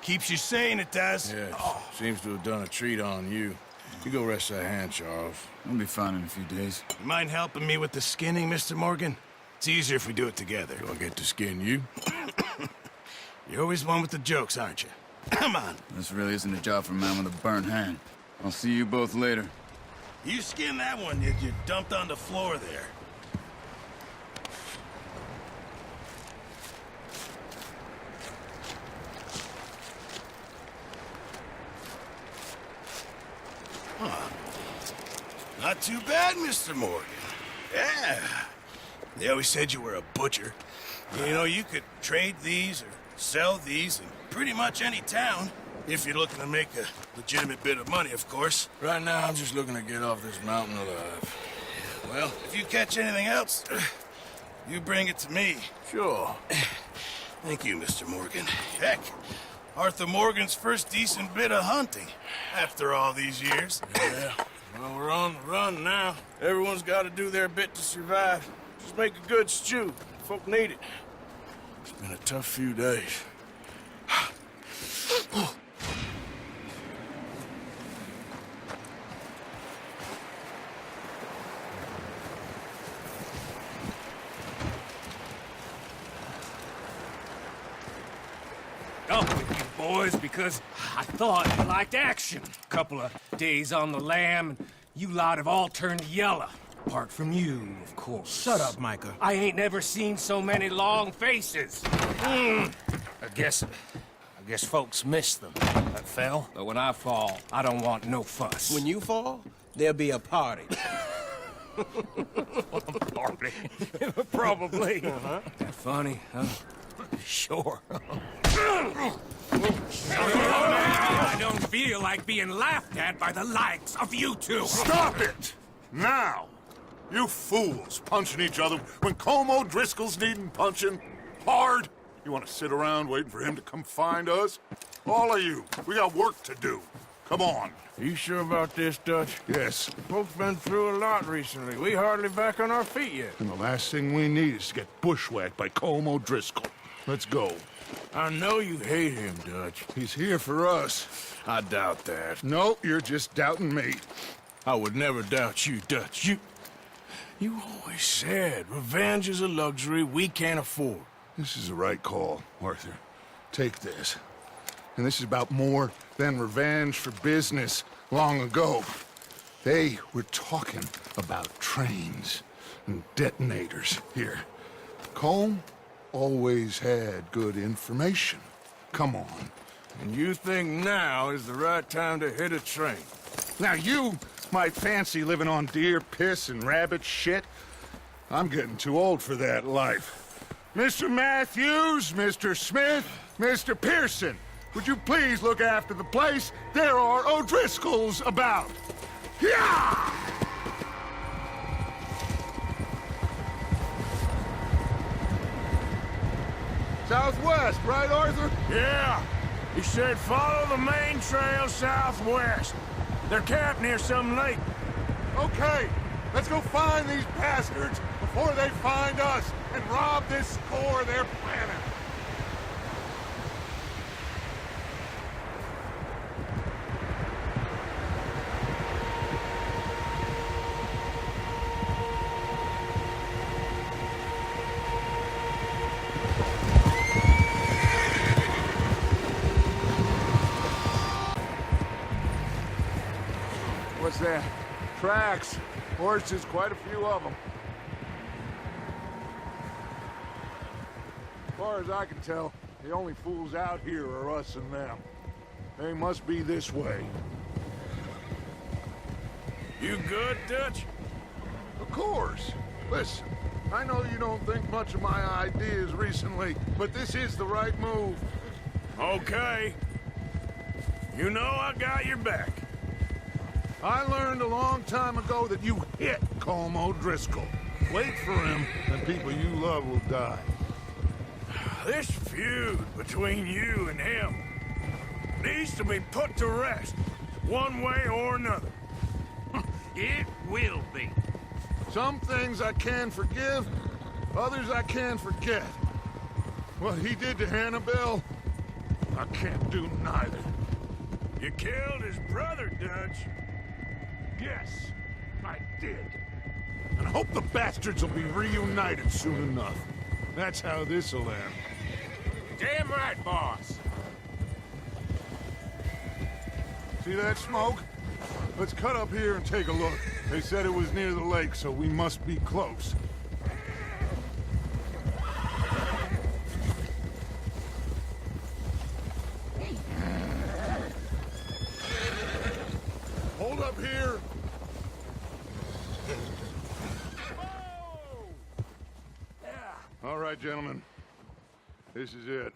Keeps you sane, it does. Yes, seems to have done a treat on you. You go rest that hand, Charles. I'll be fine in a few days. You mind helping me with the skinning, Mr. Morgan? It's easier if we do it together. Do I get to skin you? You're always one with the jokes, aren't you? Come on. This really isn't a job for a man with a burnt hand. I'll see you both later. You skinned that one you dumped on the floor there. Huh. Not too bad, Mr. Morgan. Yeah. They always said you were a butcher. You know, you could trade these or sell these in pretty much any town. If you're looking to make a legitimate bit of money, of course. Right now, I'm just looking to get off this mountain alive. Well, if you catch anything else, you bring it to me. Sure. Thank you, Mr. Morgan. Heck, Arthur Morgan's first decent bit of hunting after all these years. Yeah, well, we're on the run now. Everyone's got to do their bit to survive. Just make a good stew. Folk need it. It's been a tough few days. Up with you boys because I thought you liked action. Couple of days on the lam, and you lot have all turned yellow. Apart from you, of course. Shut up, Micah. I ain't never seen so many long faces. I guess folks miss them. That fell. But when I fall, I don't want no fuss. When you fall, there'll be a party. Party? Probably. That funny, huh? Sure. I don't feel like being laughed at by the likes of you two. Stop it! Now! You fools punching each other when Colm O'Driscoll's needing punching. Hard! You want to sit around waiting for him to come find us? All of you, we got work to do. Come on. You sure about this, Dutch? Yes. Folks been through a lot recently. We hardly back on our feet yet. And the last thing we need is to get bushwhacked by Colm O'Driscoll. Let's go. I know you hate him, Dutch. He's here for us. I doubt that. No, you're just doubting me. I would never doubt you, Dutch. You always said revenge is a luxury we can't afford. This is the right call, Arthur. Take this. And this is about more than revenge for business long ago. They were talking about trains and detonators here. Colm always had good information. Come on. And you think now is the right time to hit a train? Now you might fancy living on deer piss and rabbit shit. I'm getting too old for that life. Mr. Matthews, Mr. Smith, Mr. Pearson, would you please look after the place? There are O'Driscolls about. Yeah! Southwest, right, Arthur? Yeah. He said follow the main trail southwest. They're camped near some lake. Okay, let's go find these bastards before they find us and rob this core they're planning. What's that? Tracks. Horses, quite a few of them. As far as I can tell, the only fools out here are us and them. They must be this way. You good, Dutch? Of course. Listen, I know you don't think much of my ideas recently, but this is the right move. Okay. You know I got your back. I learned a long time ago that you hit Colm O'Driscoll. Wait for him, and people you love will die. This feud between you and him needs to be put to rest, one way or another. It will be. Some things I can forgive, others I can forget. What he did to Annabelle, I can't do neither. You killed his brother, Dutch. Yes, I did. And I hope the bastards will be reunited soon enough. That's how this'll end. Damn right, boss. See that smoke? Let's cut up here and take a look. They said it was near the lake, so we must be close. Hold up here. All right, gentlemen. This is it.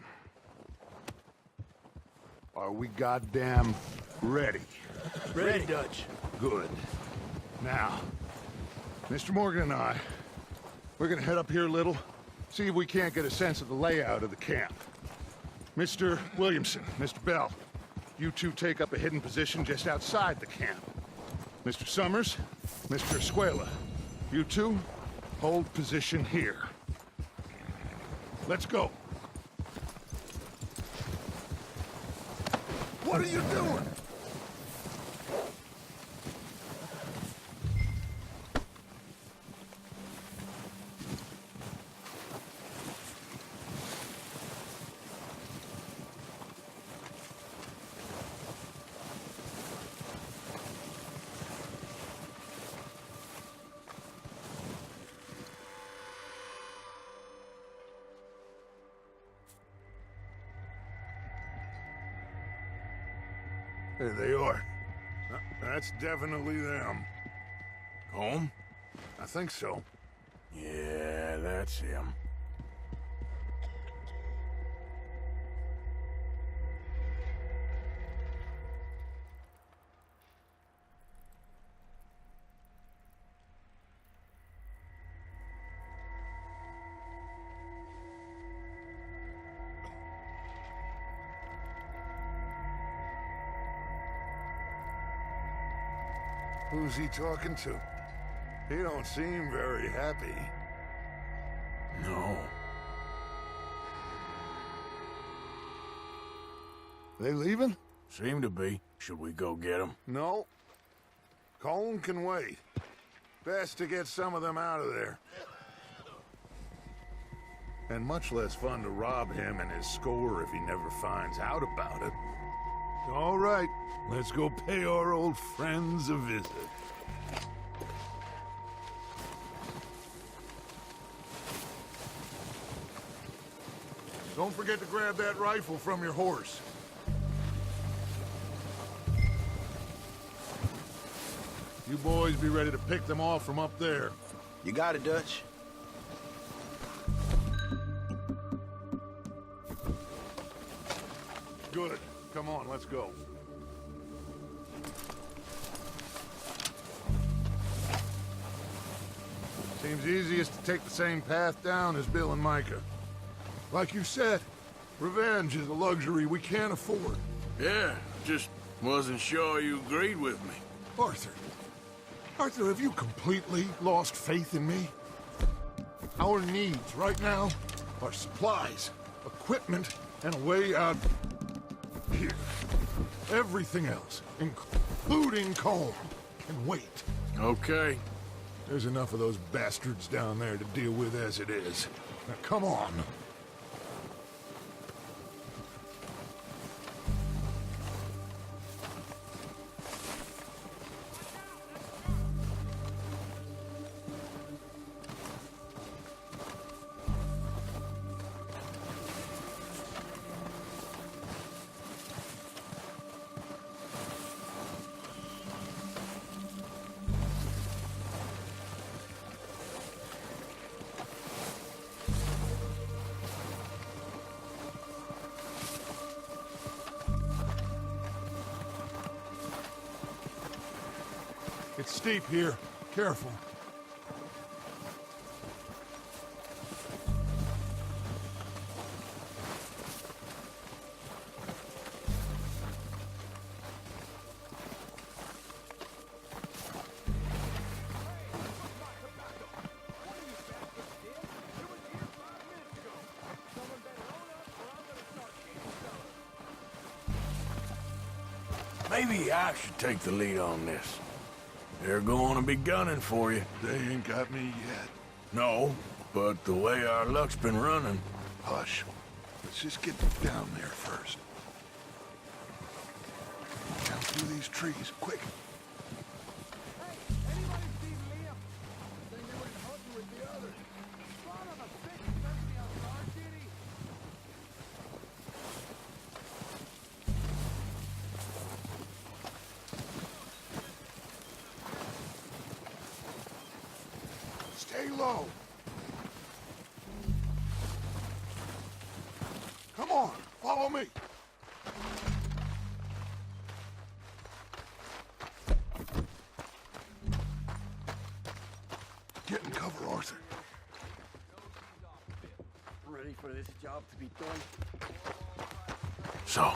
Are we goddamn ready? Ready, Dutch. Good. Now, Mr. Morgan and I, we're gonna head up here a little, see if we can't get a sense of the layout of the camp. Mr. Williamson, Mr. Bell, you two take up a hidden position just outside the camp. Mr. Summers, Mr. Escuela, you two hold position here. Let's go. What are you doing? There they are. That's definitely them. Home? I think so. Yeah, that's him. Who's he talking to? He don't seem very happy. No. They leaving? Seem to be. Should we go get them? No. Colm can wait. Best to get some of them out of there. And much less fun to rob him and his score if he never finds out about it. All right, let's go pay our old friends a visit. Don't forget to grab that rifle from your horse. You boys be ready to pick them off from up there. You got it, Dutch. Good. Come on, let's go. Seems easiest to take the same path down as Bill and Micah. Like you said, Revenge is a luxury we can't afford. Yeah, just wasn't sure you agreed with me. Arthur. Arthur, have you completely lost faith in me? Our needs right now are supplies, equipment, and a way out here. Everything else, including Colm, can wait. Okay. There's enough of those bastards down there to deal with as it is. Now come on. It's steep here. Careful. Maybe I should take the lead on this. They're going to be gunning for you. They ain't got me yet. No, but the way our luck's been running... Hush. Let's just get down there first. Down through these trees, quick. Stay low. Come on, follow me. Get in cover, Arthur. Ready for this job to be done? So,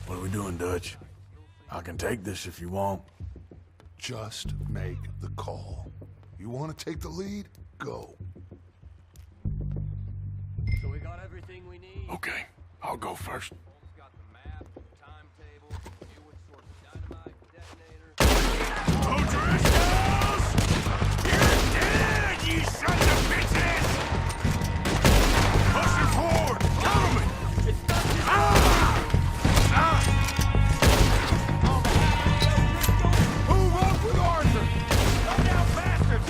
what are we doing, Dutch? I can take this if you want. Just make the call. You want to take the lead? Go. So we got everything we need? Okay, I'll go first. Got the map, timetable, what sort of dynamite, detonator. O'Driscolls! You're dead, you sons of bitches! Pushing forward! Cover me! It's not just... Move up with Arthur! Come down, bastards!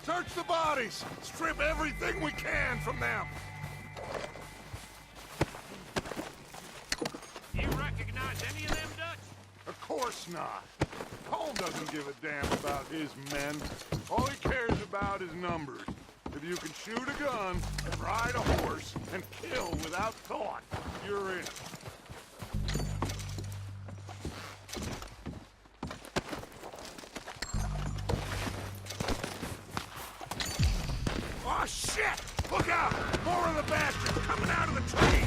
Search the bodies! Strip everything we can from them! You recognize any of them, Dutch? Of course not. Colm doesn't give a damn about his men. All he cares about is numbers. If you can shoot a gun, and ride a horse, and kill without thought, you're in. Oh, shit! Look out! More of the bastards coming out of the trees!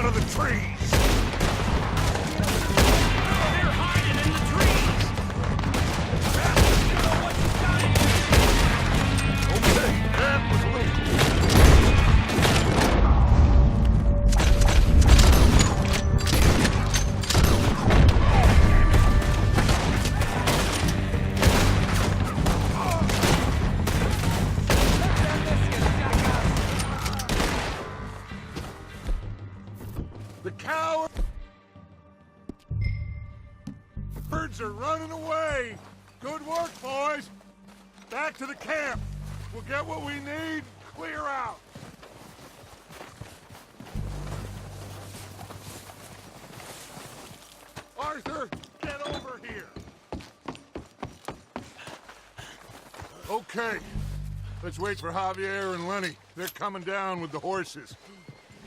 out of the trees! They're hiding in the trees! Okay, that was loose. The cowards are running away. Good work, boys. Back to the camp. We'll get what we need. Clear out. Arthur, get over here. Okay. Let's wait for Javier and Lenny. They're coming down with the horses.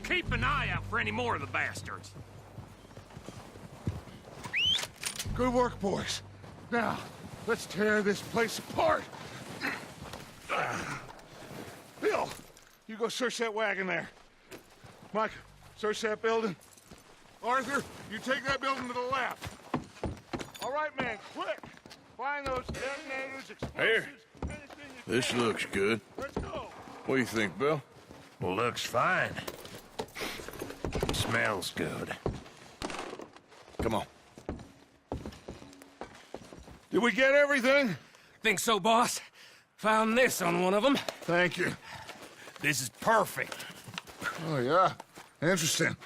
Keep an eye out for any more of the bastards. Good work, boys. Now, let's tear this place apart. Bill, you go search that wagon there. Mike, search that building. Arthur, you take that building to the left. All right, man, quick. Find those detonators, explosives, Here. anything you This can. looks good. Let's go. What do you think, Bill? Well, looks fine. Smells good. Come on. Did we get everything? Think so, boss? Found this on one of them. Thank you. This is perfect. Oh, yeah? Interesting.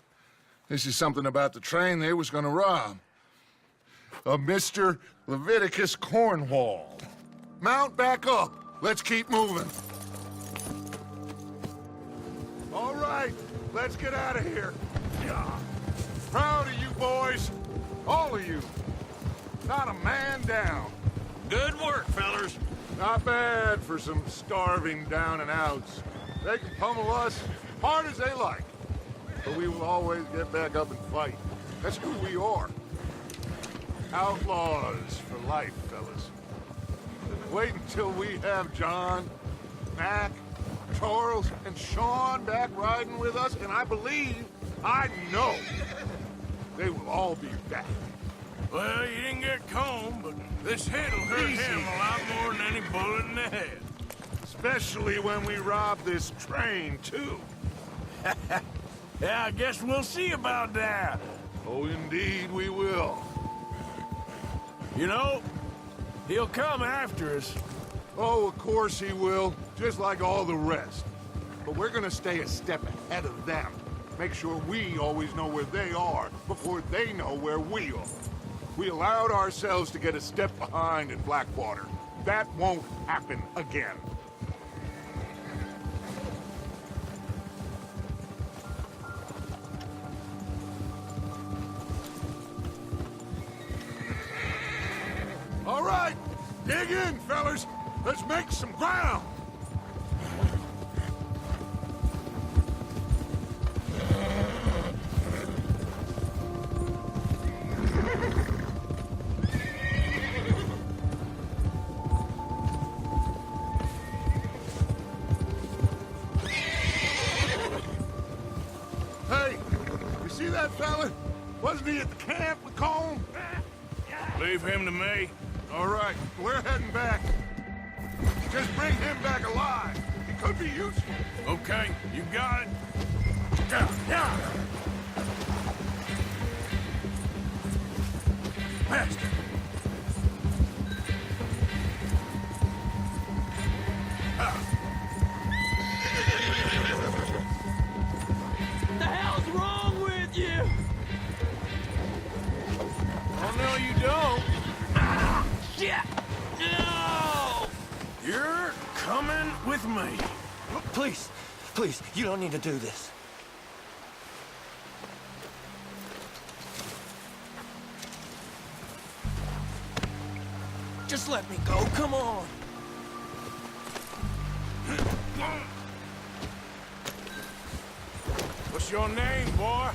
This is something about the train they was gonna rob. A Mr. Leviticus Cornwall. Mount back up. Let's keep moving. All right, let's get out of here. Yeah. Proud of you boys. All of you. Not a man down. Good work, fellers. Not bad for some starving down and outs. They can pummel us hard as they like. But we will always get back up and fight. That's who we are. Outlaws for life, fellas. Wait until we have John, Mac, Charles, and Sean back riding with us, and I believe, I know, they will all be back. Well, you didn't get Combe, but this hit'll hurt Easy. him a lot more than any bullet in the head. Especially when we rob this train, too. Yeah, I guess we'll see about that. Oh, indeed we will. You know, he'll come after us. Oh, of course he will, just like all the rest. But we're gonna stay a step ahead of them. Make sure we always know where they are before they know where we are. We allowed ourselves to get a step behind in Blackwater. That won't happen again. All right, dig in, fellas. Let's make some ground. Hey, you see that fella? Wasn't he at the camp with Colm? Leave him to me. All right, we're heading back. Just bring him back alive. He could be useful. Okay, you got it. Master. What the hell's wrong with you? Oh, no, you don't. Shit! No! You're coming with me. Please, please, you don't need to do this. Just let me go, come on. What's your name, boy?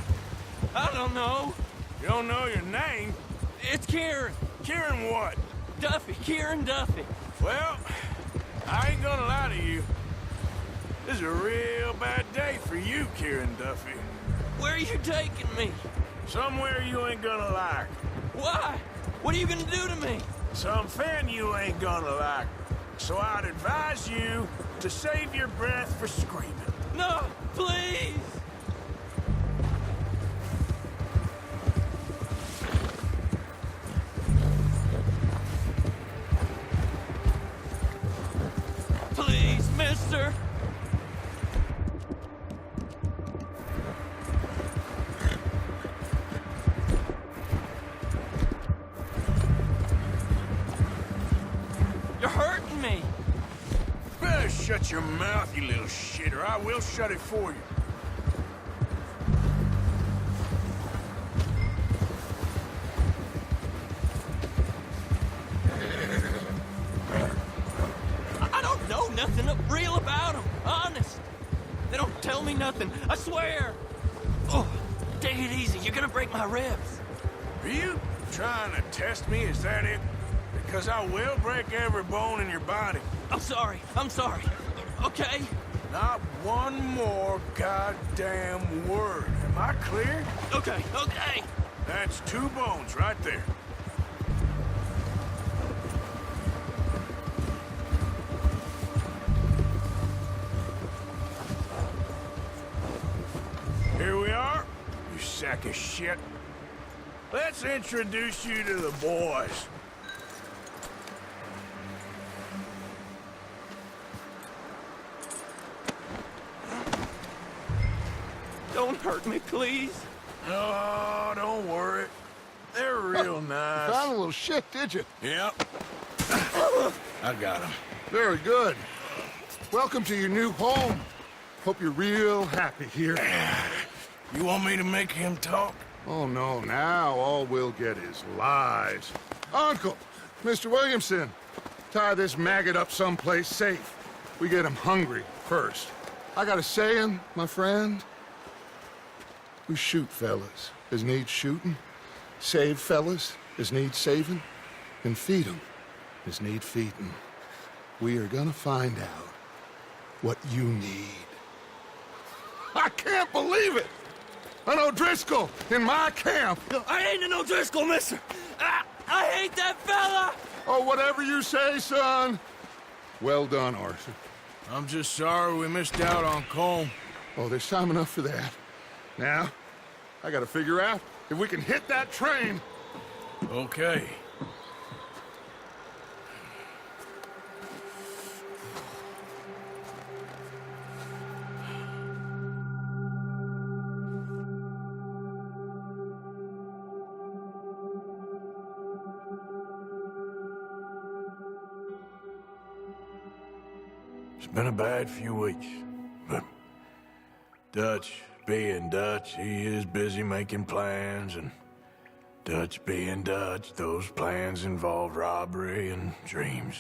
I don't know. You don't know your name? It's Kieran. Kieran what? Duffy. Kieran Duffy. Well, I ain't gonna lie to you. This is a real bad day for you, Kieran Duffy. Where are you taking me? Somewhere you ain't gonna like. Why? What are you gonna do to me? Something you ain't gonna like. So I'd advise you to save your breath for screaming. No, please! Please, mister! You're hurting me! Better shut your mouth, you little shit, or I will shut it for you. I don't know nothing real about them, honest. They don't tell me nothing, I swear. Oh, take it easy, you're gonna break my ribs. Are you trying to test me? Is that it? Because I will break every bone in your body. I'm sorry, okay? Not one more goddamn word. Am I clear? Okay. That's 2 bones right there. Here we are, you sack of shit. Let's introduce you to the boys. Don't hurt me, please. No, don't worry. They're real nice. Found a little shit, did you? Yep. I got him. Very good. Welcome to your new home. Hope you're real happy here. You want me to make him talk? Oh, no. Now all we'll get is lies. Uncle, Mr. Williamson, tie this maggot up someplace safe. We get him hungry first. I got a saying, my friend. We shoot fellas as need shooting, save fellas as need saving, and feed 'em as need feeding. We are gonna find out what you need. I can't believe it! An O'Driscoll in my camp! I ain't an O'Driscoll, mister! I hate that fella! Oh, whatever you say, son. Well done, Arthur. I'm just sorry we missed out on Colm. Oh, there's time enough for that. Now, I gotta figure out if we can hit that train. Okay. It's been a bad few weeks, but Dutch being Dutch, he is busy making plans, and Dutch being Dutch, those plans involve robbery and dreams.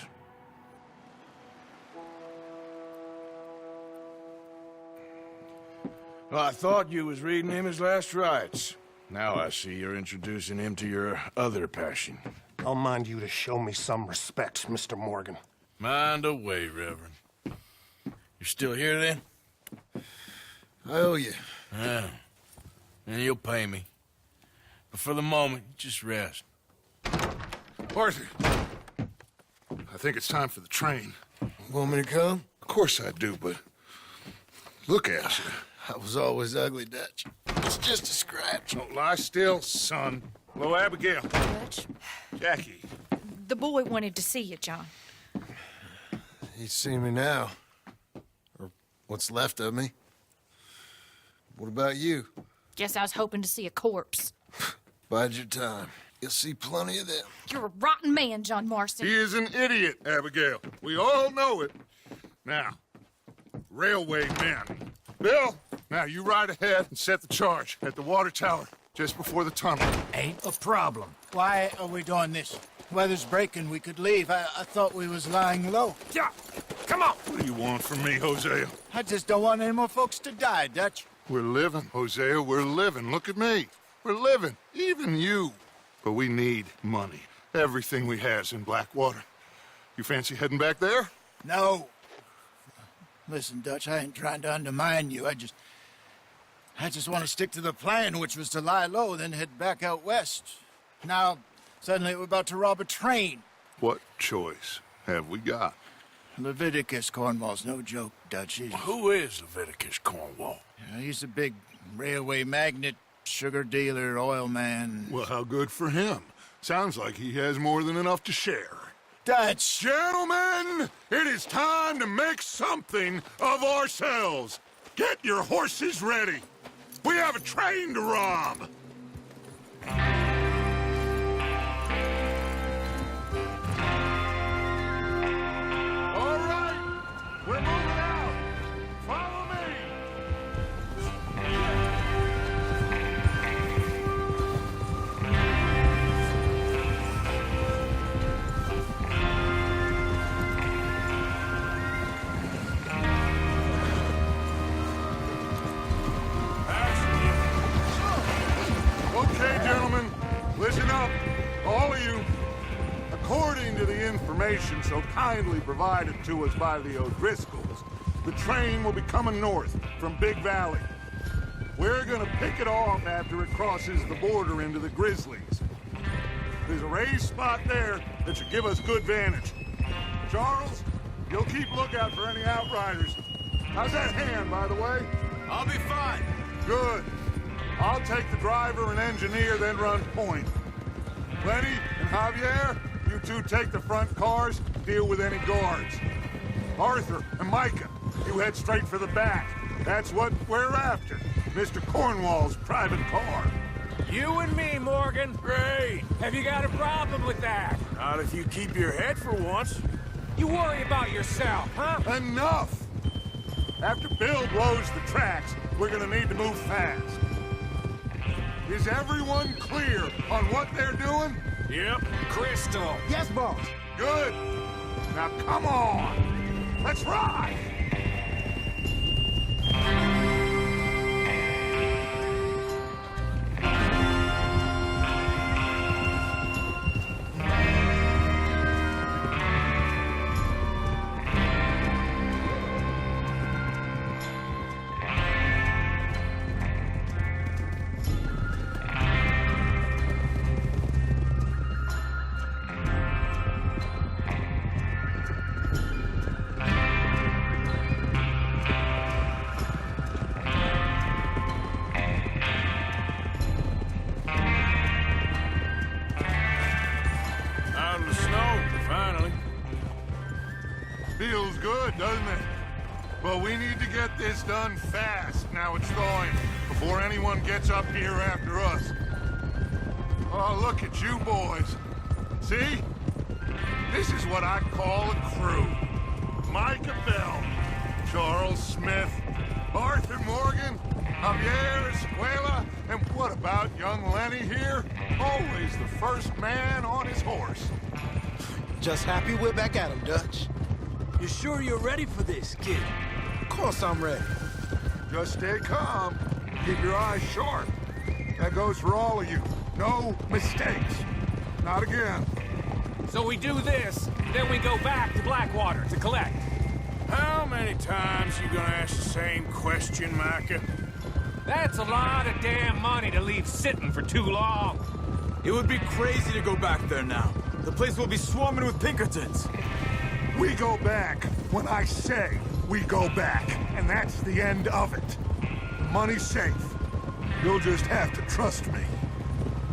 Well, I thought you was reading him his last rites. Now I see you're introducing him to your other passion. I'll mind you to show me some respect, Mr. Morgan. Mind away, Reverend. You're still here, then? I owe you. Yeah. And you'll pay me. But for the moment, just rest. Arthur, I think it's time for the train. Want me to come? Of course I do, but look at you. I was always ugly, Dutch. It's just a scratch. Don't lie still, son. Hello, Abigail. Dutch, Jackie. the boy wanted to see you, John. He's seen me now. Or what's left of me. What about you? Guess I was hoping to see a corpse. Bide your time. You'll see plenty of them. You're a rotten man, John Marston. He is an idiot, Abigail. We all know it. Now, railway men. Bill, now you ride ahead and set the charge at the water tower just before the tunnel. Ain't a problem. Why are we doing this? Weather's breaking, we could leave. I thought we was lying low. Yeah, come on. What do you want from me, Hosea? I just don't want any more folks to die, Dutch. We're living, Hosea, we're living. Look at me. We're living, even you. But we need money. Everything we has in Blackwater. You fancy heading back there? No. Listen, Dutch, I ain't trying to undermine you. I just want to stick to the plan, which was to lie low, then head back out west. Now, suddenly we're about to rob a train. What choice have we got? Leviticus Cornwall's no joke, Dutch. Who is Leviticus Cornwall? He's a big railway magnate, sugar dealer, oil man. Well, how good for him. Sounds like he has more than enough to share. Dutch! Gentlemen, it is time to make something of ourselves. Get your horses ready. We have a train to rob. All right, we're moving out. Follow me. Okay, gentlemen, listen up, all of you. According to the information so kindly provided to us by the O'Driscolls, the train will be coming north from Big Valley. We're gonna pick it off after it crosses the border into the Grizzlies. There's a raised spot there that should give us good vantage. Charles, you'll keep lookout for any outriders. How's that hand, by the way? I'll be fine. Good. I'll take the driver and engineer, then run point. Lenny and Javier, you two take the front cars, deal with any guards. Arthur and Micah, you head straight for the back. That's what we're after. Mr. Cornwall's private car. You and me, Morgan. Great. Have you got a problem with that? Not if you keep your head for once. You worry about yourself, huh? Enough! After Bill blows the tracks, we're gonna need to move fast. Is everyone clear on what they're doing? Yep. Crystal. Yes, boss. Good. Now come on. Let's ride. Out of the snow, finally. Feels good, doesn't it? But we need to get this done fast, now it's thawing, before anyone gets up here after us. Oh, look at you boys. See? This is what I call a crew. Micah Bell, Charles Smith, Arthur Morgan, Javier Escuela, and what about young Lenny here? Always the first man on his horse. Just happy we're back at him, Dutch. You sure you're ready for this, kid? Of course I'm ready. Just stay calm. Keep your eyes sharp. That goes for all of you. No mistakes. Not again. So we do this, then we go back to Blackwater to collect. How many times you gonna ask the same question, Micah? That's a lot of damn money to leave sitting for too long. It would be crazy to go back there now. The place will be swarming with Pinkertons. We go back when I say we go back, and that's the end of it. Money's safe. You'll just have to trust me.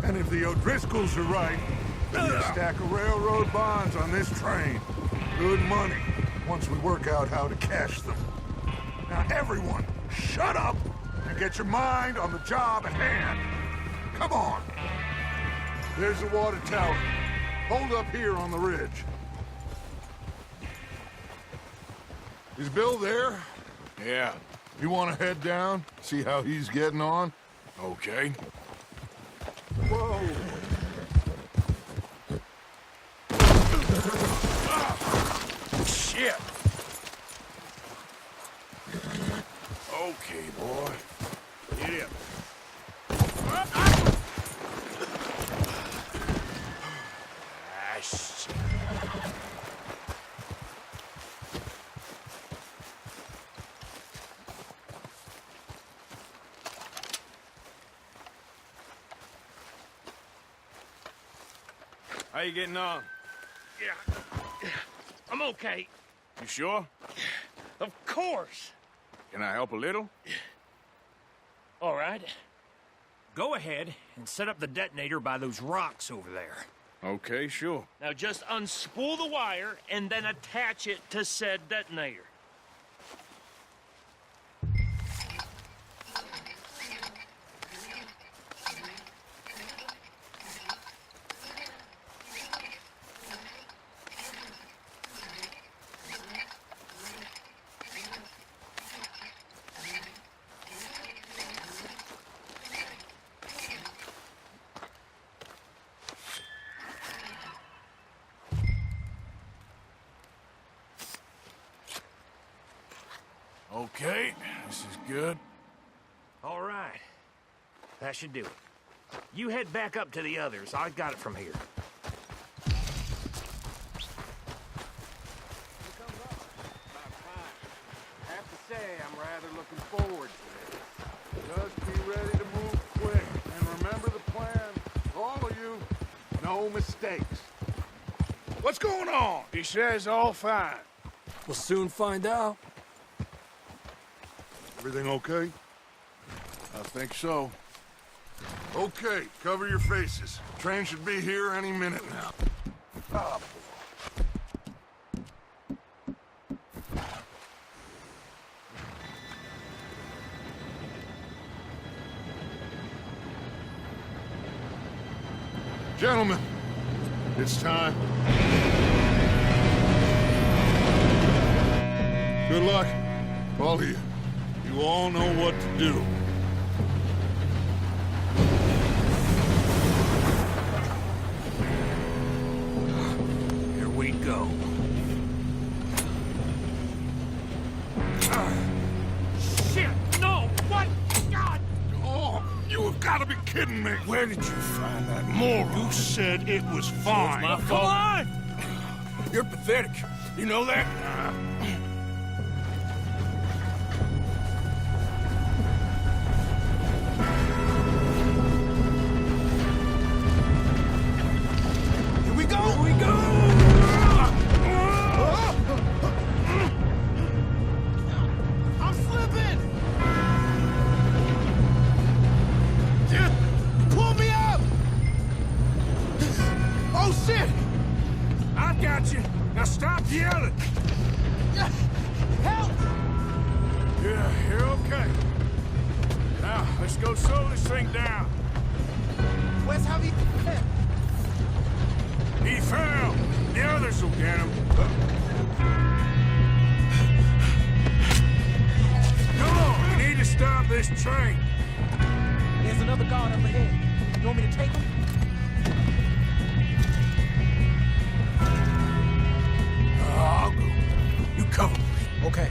And if the O'Driscolls are right, then there's a stack of railroad bonds on this train. Good money, once we work out how to cash them. Now everyone, shut up and get your mind on the job at hand. Come on. There's the water tower. Hold up here on the ridge. Is Bill there? Yeah. You want to head down, see how he's getting on? Okay. Whoa. Shit. Okay, boy. Get up. Ah, shit. How you getting on? Yeah. I'm okay. You sure? Of course. Can I help a little? All right. Go ahead and set up the detonator by those rocks over there. Okay, sure. Now just unspool the wire and then attach it to said detonator. Okay, this is good. All right. That should do it. You head back up to the others. I got it from here. I have to say, I'm rather looking forward to it. Just be ready to move quick. And remember the plan. All of you, no mistakes. What's going on? He says all fine. We'll soon find out. Everything okay? I think so. Okay, cover your faces. Train should be here any minute now. Ah, Gentlemen, it's time. Good luck, all of you. You all know what to do. Here we go. Shit! No! What? God! Oh, you have got to be kidding me. Where did you find that moron? You said it was fine. My fault. Come on! You're pathetic. You know that? Let's go slow this thing down. Where's Javi? He fell. The others will get him. Come on, we need to stop this train. There's another guard up ahead. You want me to take him? I'll go. You cover me. Okay.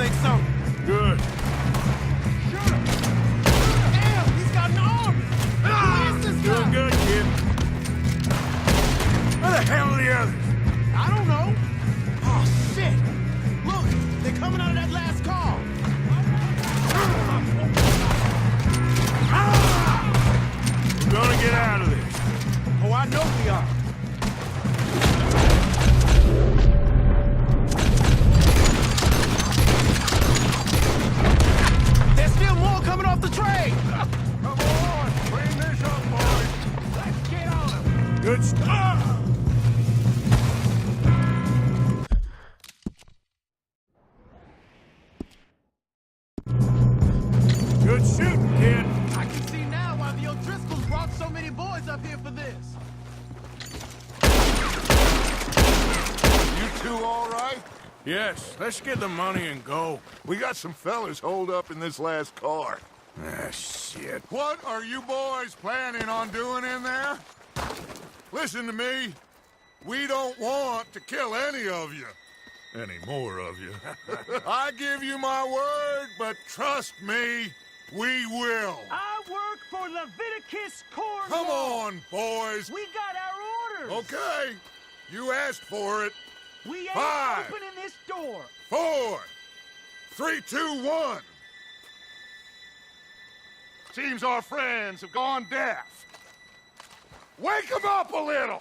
think so. Good. Shoot him! Damn, he's got an arm! Who is this guy? Doing good, kid. Where the hell are the others? I don't know. Oh, shit! Look, they're coming out of that last car. We're gonna get out of this. Oh, I know we are. There's still more coming off the train. Come on, clean this up, boys. Let's get on them. Good stuff. Good shooting, kid. I can see now why the O'Driscolls brought so many boys up here for this. You two all right? Yes, let's get the money and go. We got some fellas holed up in this last car. Ah, shit. What are you boys planning on doing in there? Listen to me. We don't want to kill any of you. Any more of you. I give you my word, but trust me, we will. I work for Leviticus Corps. Come on, boys. We got our orders. Okay. You asked for it. We ain't 5, opening this door. 4, 3, 2, 1. Seems our friends have gone deaf. Wake them up a little.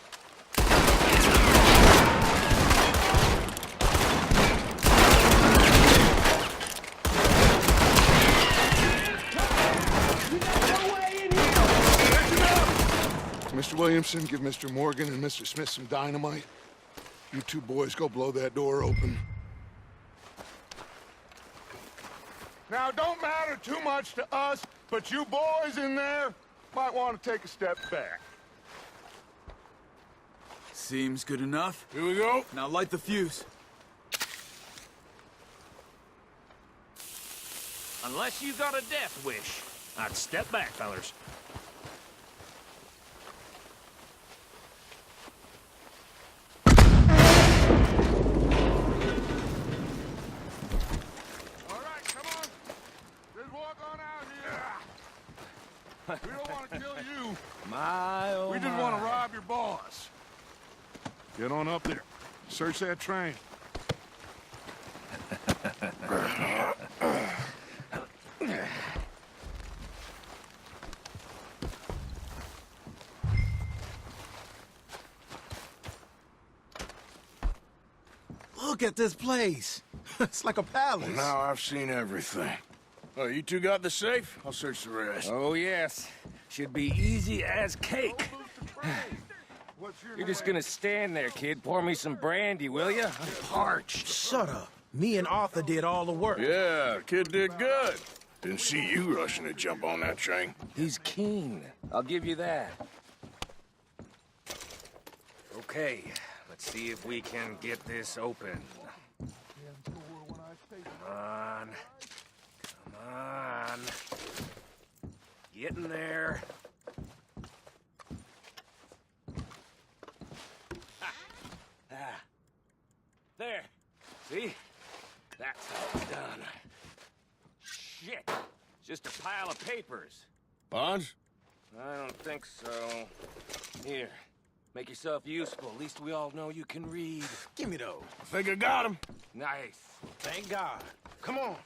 Mr. Williamson, give Mr. Morgan and Mr. Smith some dynamite. You two boys go blow that door open. Now, it don't matter too much to us, but you boys in there might want to take a step back. Seems good enough. Here we go. Now light the fuse. Unless you got a death wish, I'd step back, fellers. We don't want to kill you. Oh We just want to rob your boss. Get on up there. Search that train. Look at this place. It's like a palace. Well, now I've seen everything. Oh, you two got the safe? I'll search the rest. Oh, yes. Should be easy as cake. You're just gonna stand there, kid. Pour me some brandy, will you? I'm parched. Shut up. Me and Arthur did all the work. Yeah, kid did good. Didn't see you rushing to jump on that train. He's keen. I'll give you that. Okay, let's see if we can get this open. Come on. Come on. Get in there. There. See? That's how it's done. Shit. It's just a pile of papers. Bonds? I don't think so. Here. Make yourself useful. At least we all know you can read. Give me those. I think I got him. Nice. Thank God. Come on.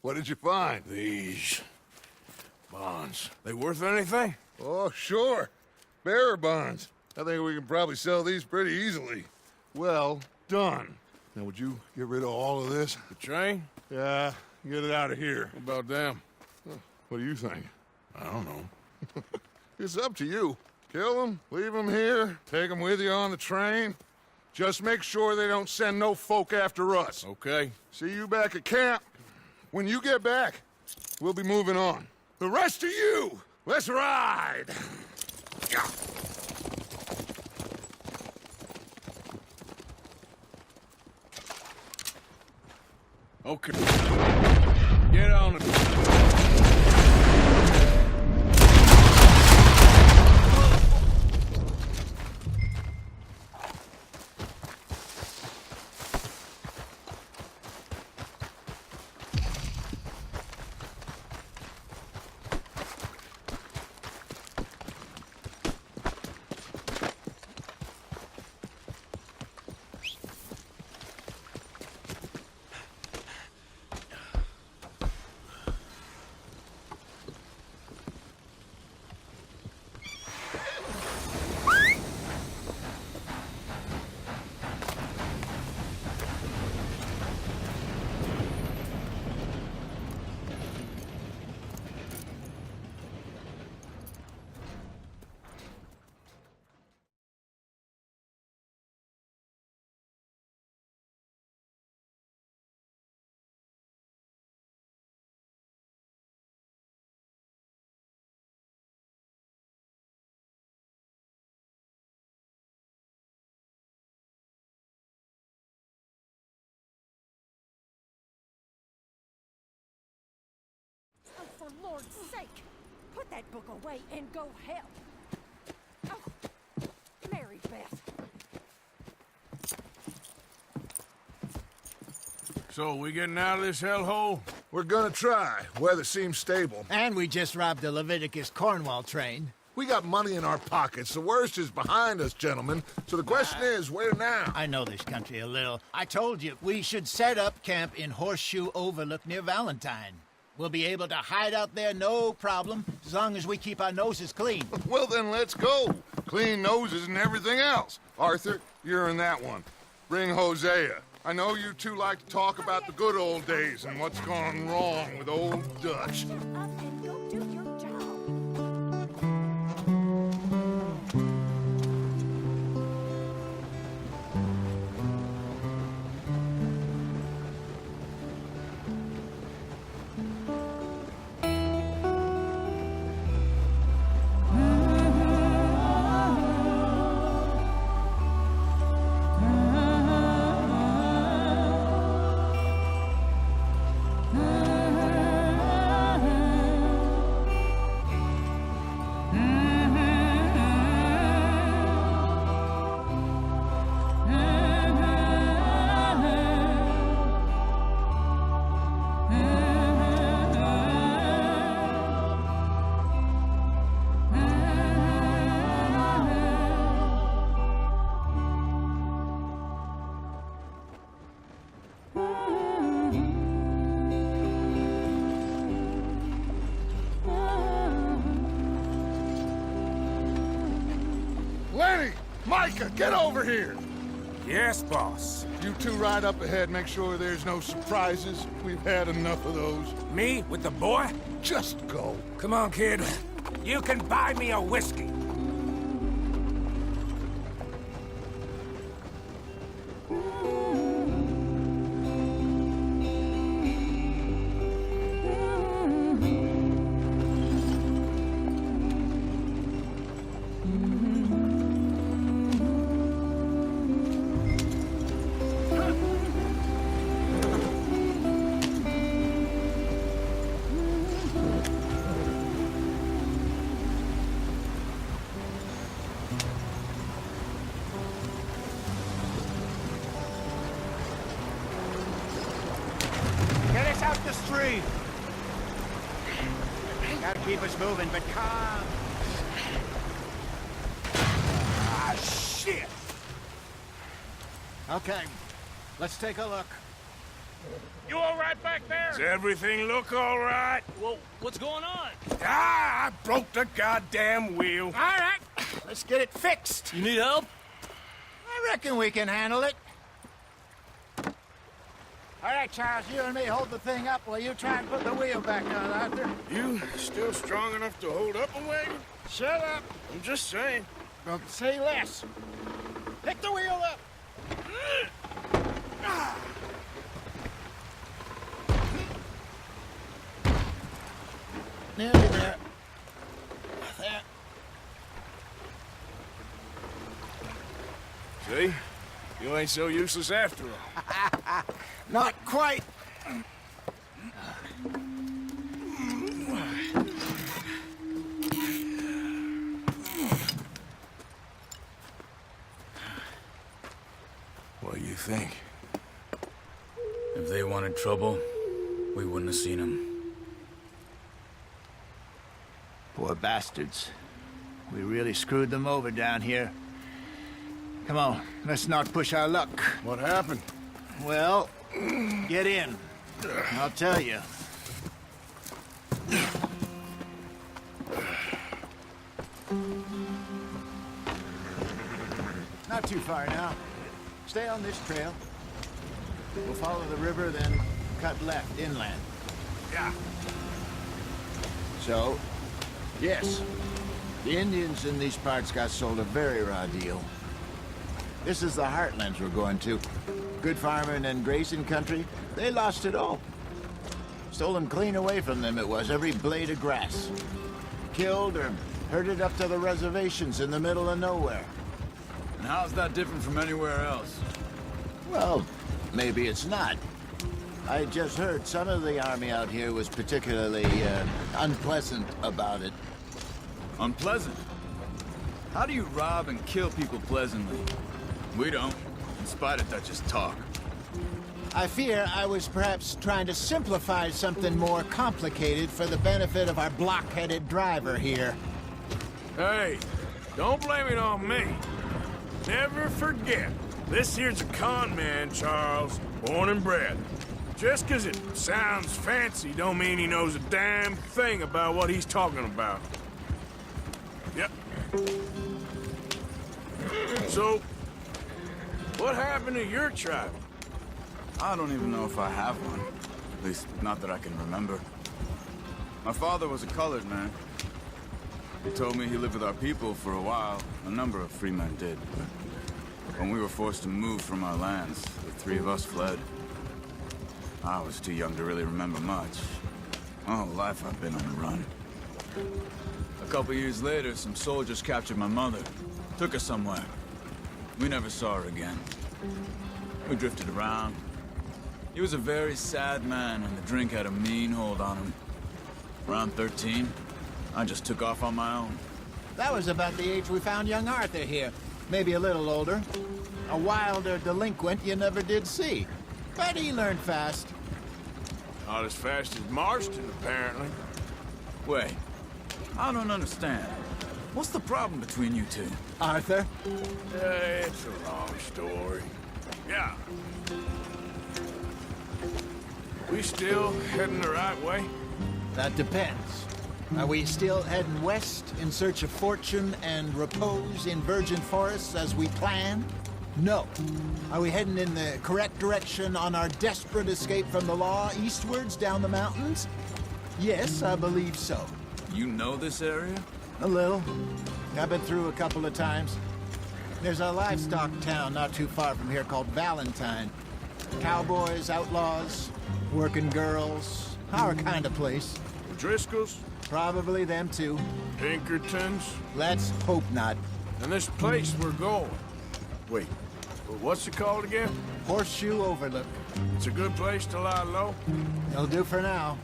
What did you find? These bonds. They worth anything? Oh, sure. Bearer bonds. I think we can probably sell these pretty easily. Well done. Now, would you get rid of all of this? The train? Yeah, get it out of here. What about them? What do you think? I don't know. It's up to you. Kill them, leave them here, take them with you on the train. Just make sure they don't send no folk after us. Okay. See you back at camp. When you get back, we'll be moving on. The rest of you, let's ride! Okay. Get on it. Oh, for Lord's sake, put that book away and go help. Oh, Mary Beth. So, we getting out of this hellhole? We're gonna try. Weather seems stable. And we just robbed the Leviticus Cornwall train. We got money in our pockets. The worst is behind us, gentlemen. So the question is, where now? I know this country a little. I told you, we should set up camp in Horseshoe Overlook near Valentine. We'll be able to hide out there no problem, as long as we keep our noses clean. Well, then let's go. Clean noses and everything else. Arthur, you're in that one. Bring Hosea. I know you two like to talk about the good old days and what's gone wrong with old Dutch. Shut up and go do your job. Lenny! Micah, get over here! Yes, boss. You two ride up ahead, make sure there's no surprises. We've had enough of those. Me with the boy? Just go. Come on, kid. You can buy me a whiskey. Get us out the street. Gotta keep us moving, but calm. Ah, shit! Okay, let's take a look. You all right back there? Does everything look all right? Well, what's going on? Ah, I broke the goddamn wheel. All right, let's get it fixed. You need help? I reckon we can handle it. All right, Charles, you and me hold the thing up while you try and put the wheel back on, Arthur. You still strong enough to hold up a wagon? Shut up. I'm just saying. Don't say less. Pick the wheel up. Nearly there. There. See? You ain't so useless after all. Not quite. think? If they wanted trouble, we wouldn't have seen them. Poor bastards. We really screwed them over down here. Come on, let's not push our luck. What happened? Well, get in. I'll tell you. Not too far now. Stay on this trail. We'll follow the river, then cut left inland. Yeah. So, yes, the Indians in these parts got sold a very raw deal. This is the heartlands we're going to. Good farming and grazing country, they lost it all. Stolen clean away from them it was, every blade of grass. Killed or herded up to the reservations in the middle of nowhere. And how's that different from anywhere else? Well, maybe it's not. I just heard some of the army out here was particularly unpleasant about it. Unpleasant? How do you rob and kill people pleasantly? We don't, in spite of Dutch's talk. I fear I was perhaps trying to simplify something more complicated for the benefit of our block-headed driver here. Hey, don't blame it on me. Never forget, this here's a con man, Charles, born and bred. Just 'cause it sounds fancy don't mean he knows a damn thing about what he's talking about. Yep. So, what happened to your tribe? I don't even know if I have one. At least, not that I can remember. My father was a colored man. He told me he lived with our people for a while. A number of free men did, but when we were forced to move from our lands, the three of us fled. I was too young to really remember much. My whole life I've been on the run. A couple years later, some soldiers captured my mother. Took her somewhere. We never saw her again. We drifted around. He was a very sad man, and the drink had a mean hold on him. Around 13, I just took off on my own. That was about the age we found young Arthur here. Maybe a little older. A wilder delinquent you never did see. But he learned fast. Not as fast as Marston, apparently. Wait, I don't understand. What's the problem between you two? Arthur? It's a long story. Yeah. We still heading the right way? That depends. Are we still heading west in search of fortune and repose in virgin forests as we planned? No. Are we heading in the correct direction on our desperate escape from the law eastwards down the mountains? Yes, I believe so. You know this area? A little. I've been through a couple of times. There's a livestock town not too far from here called Valentine. Cowboys, outlaws, working girls, our kind of place. The Driscolls? Probably them too. Pinkertons? Let's hope not. And this place we're going. Wait, what's it called again? Horseshoe Overlook. It's a good place to lie low? It'll do for now.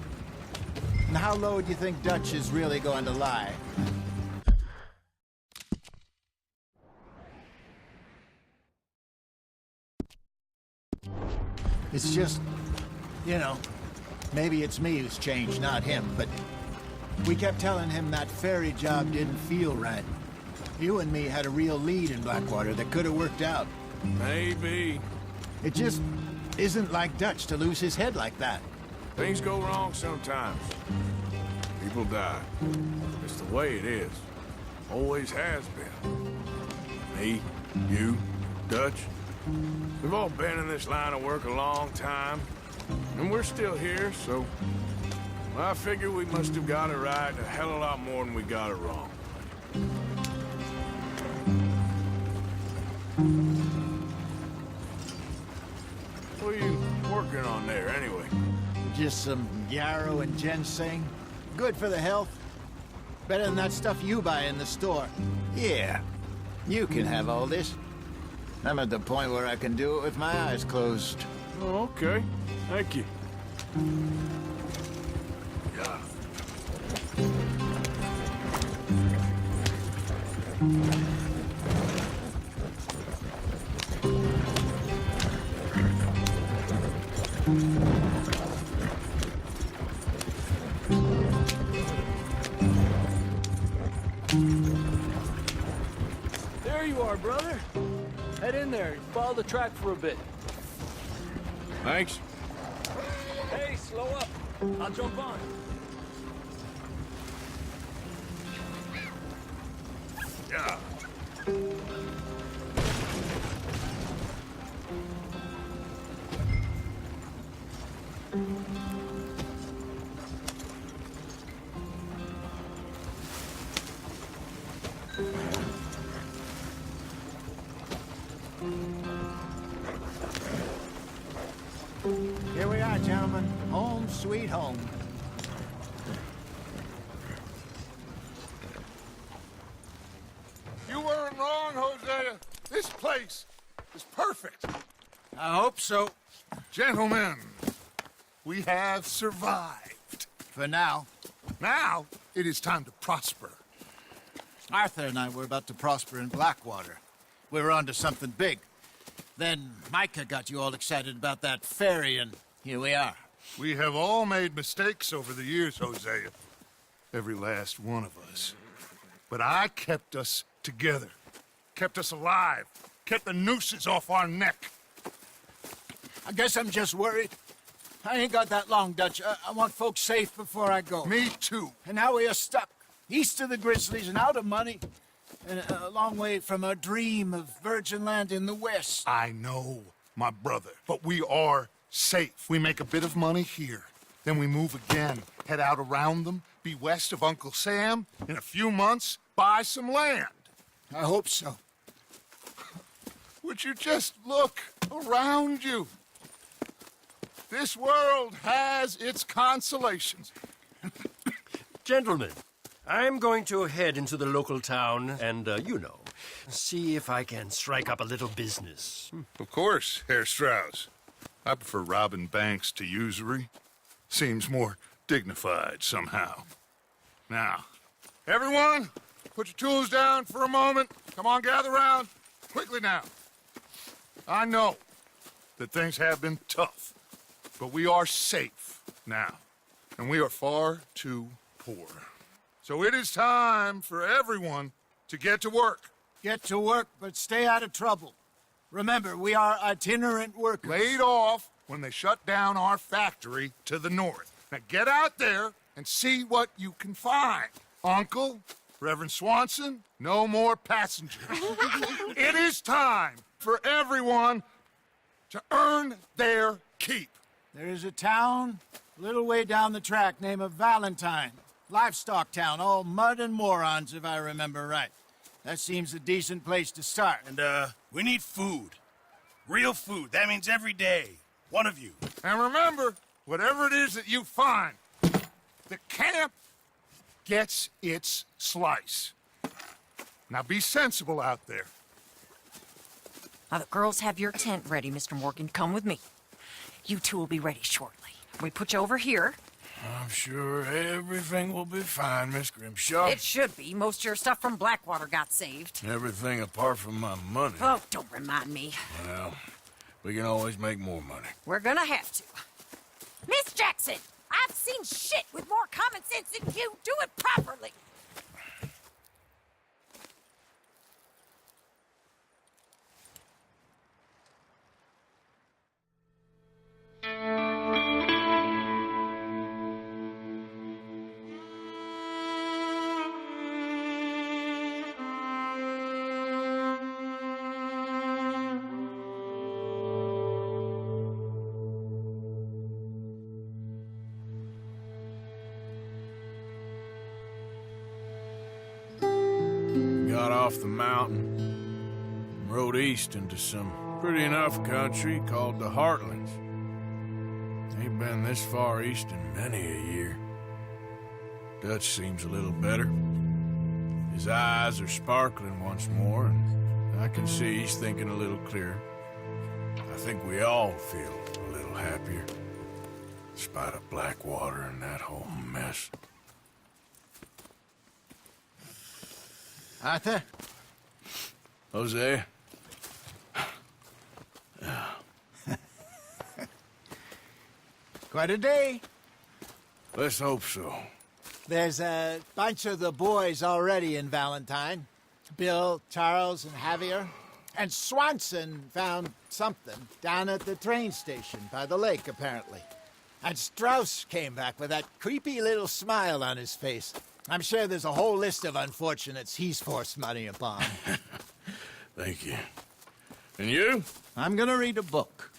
And how low do you think Dutch is really going to lie? It's just, you know, maybe it's me who's changed, not him, but we kept telling him that ferry job didn't feel right. You and me had a real lead in Blackwater that could have worked out. Maybe. It just isn't like Dutch to lose his head like that. Things go wrong sometimes. People die. It's the way it is. Always has been. Me, you, Dutch. We've all been in this line of work a long time. And we're still here, so... I figure we must have got it right a hell of a lot more than we got it wrong. What are you working on there, anyway? Just some yarrow and ginseng. Good for the health. Better than that stuff you buy in the store. Yeah, you can have all this. I'm at the point where I can do it with my eyes closed. Oh, okay. Thank you. There you are, brother. Head in there. Follow the track for a bit. Thanks. Hey, slow up. I'll jump on. Yeah. Here we are, gentlemen. Home sweet home. You weren't wrong, Hosea. This place is perfect. I hope so. Gentlemen, we have survived. For now. Now, it is time to prosper. Arthur and I were about to prosper in Blackwater. We were onto something big. Then Micah got you all excited about that ferry, and here we are. We have all made mistakes over the years, Hosea. Every last one of us. But I kept us together. Kept us alive. Kept the nooses off our neck. I guess I'm just worried. I ain't got that long, Dutch. I want folks safe before I go. Me too. And now we are stuck. East of the Grizzlies and out of money. And a long way from our dream of virgin land in the west. I know, my brother. But we are safe. We make a bit of money here. Then we move again. Head out around them. Be west of Uncle Sam. In a few months, buy some land. I hope so. Would you just look around you? This world has its consolations. Gentlemen, I'm going to head into the local town and, see if I can strike up a little business. Of course, Herr Strauss. I prefer robbing banks to usury. Seems more dignified somehow. Now, everyone, put your tools down for a moment. Come on, gather round. Quickly now. I know that things have been tough, but we are safe now, and we are far too poor. So it is time for everyone to get to work. Get to work, but stay out of trouble. Remember, we are itinerant workers. Laid off when they shut down our factory to the north. Now get out there and see what you can find. Uncle, Reverend Swanson, no more passengers. It is time for everyone to earn their keep. There is a town a little way down the track named Valentine. Livestock town, all mud and morons, if I remember right. That seems a decent place to start. And, we need food. Real food. That means every day. One of you. And remember, whatever it is that you find, the camp gets its slice. Now be sensible out there. Now, the girls have your tent ready, Mr. Morgan. Come with me. You two will be ready shortly. We put you over here. I'm sure everything will be fine, Miss Grimshaw. It should be. Most of your stuff from Blackwater got saved. Everything apart from my money. Oh, don't remind me. Well, we can always make more money. We're gonna have to. Miss Jackson, I've seen shit with more common sense than you. Do it properly. Got off the mountain and rode east into some pretty enough country called the Heartlands. Ain't been this far east in many a year. Dutch seems a little better. His eyes are sparkling once more, and I can see he's thinking a little clearer. I think we all feel a little happier, in spite of Blackwater and that whole mess. Arthur? Jose? Quite a day. Let's hope so. There's a bunch of the boys already in Valentine. Bill, Charles, and Javier. And Swanson found something down at the train station by the lake, apparently. And Strauss came back with that creepy little smile on his face. I'm sure there's a whole list of unfortunates he's forced money upon. Thank you. And you? I'm gonna read a book.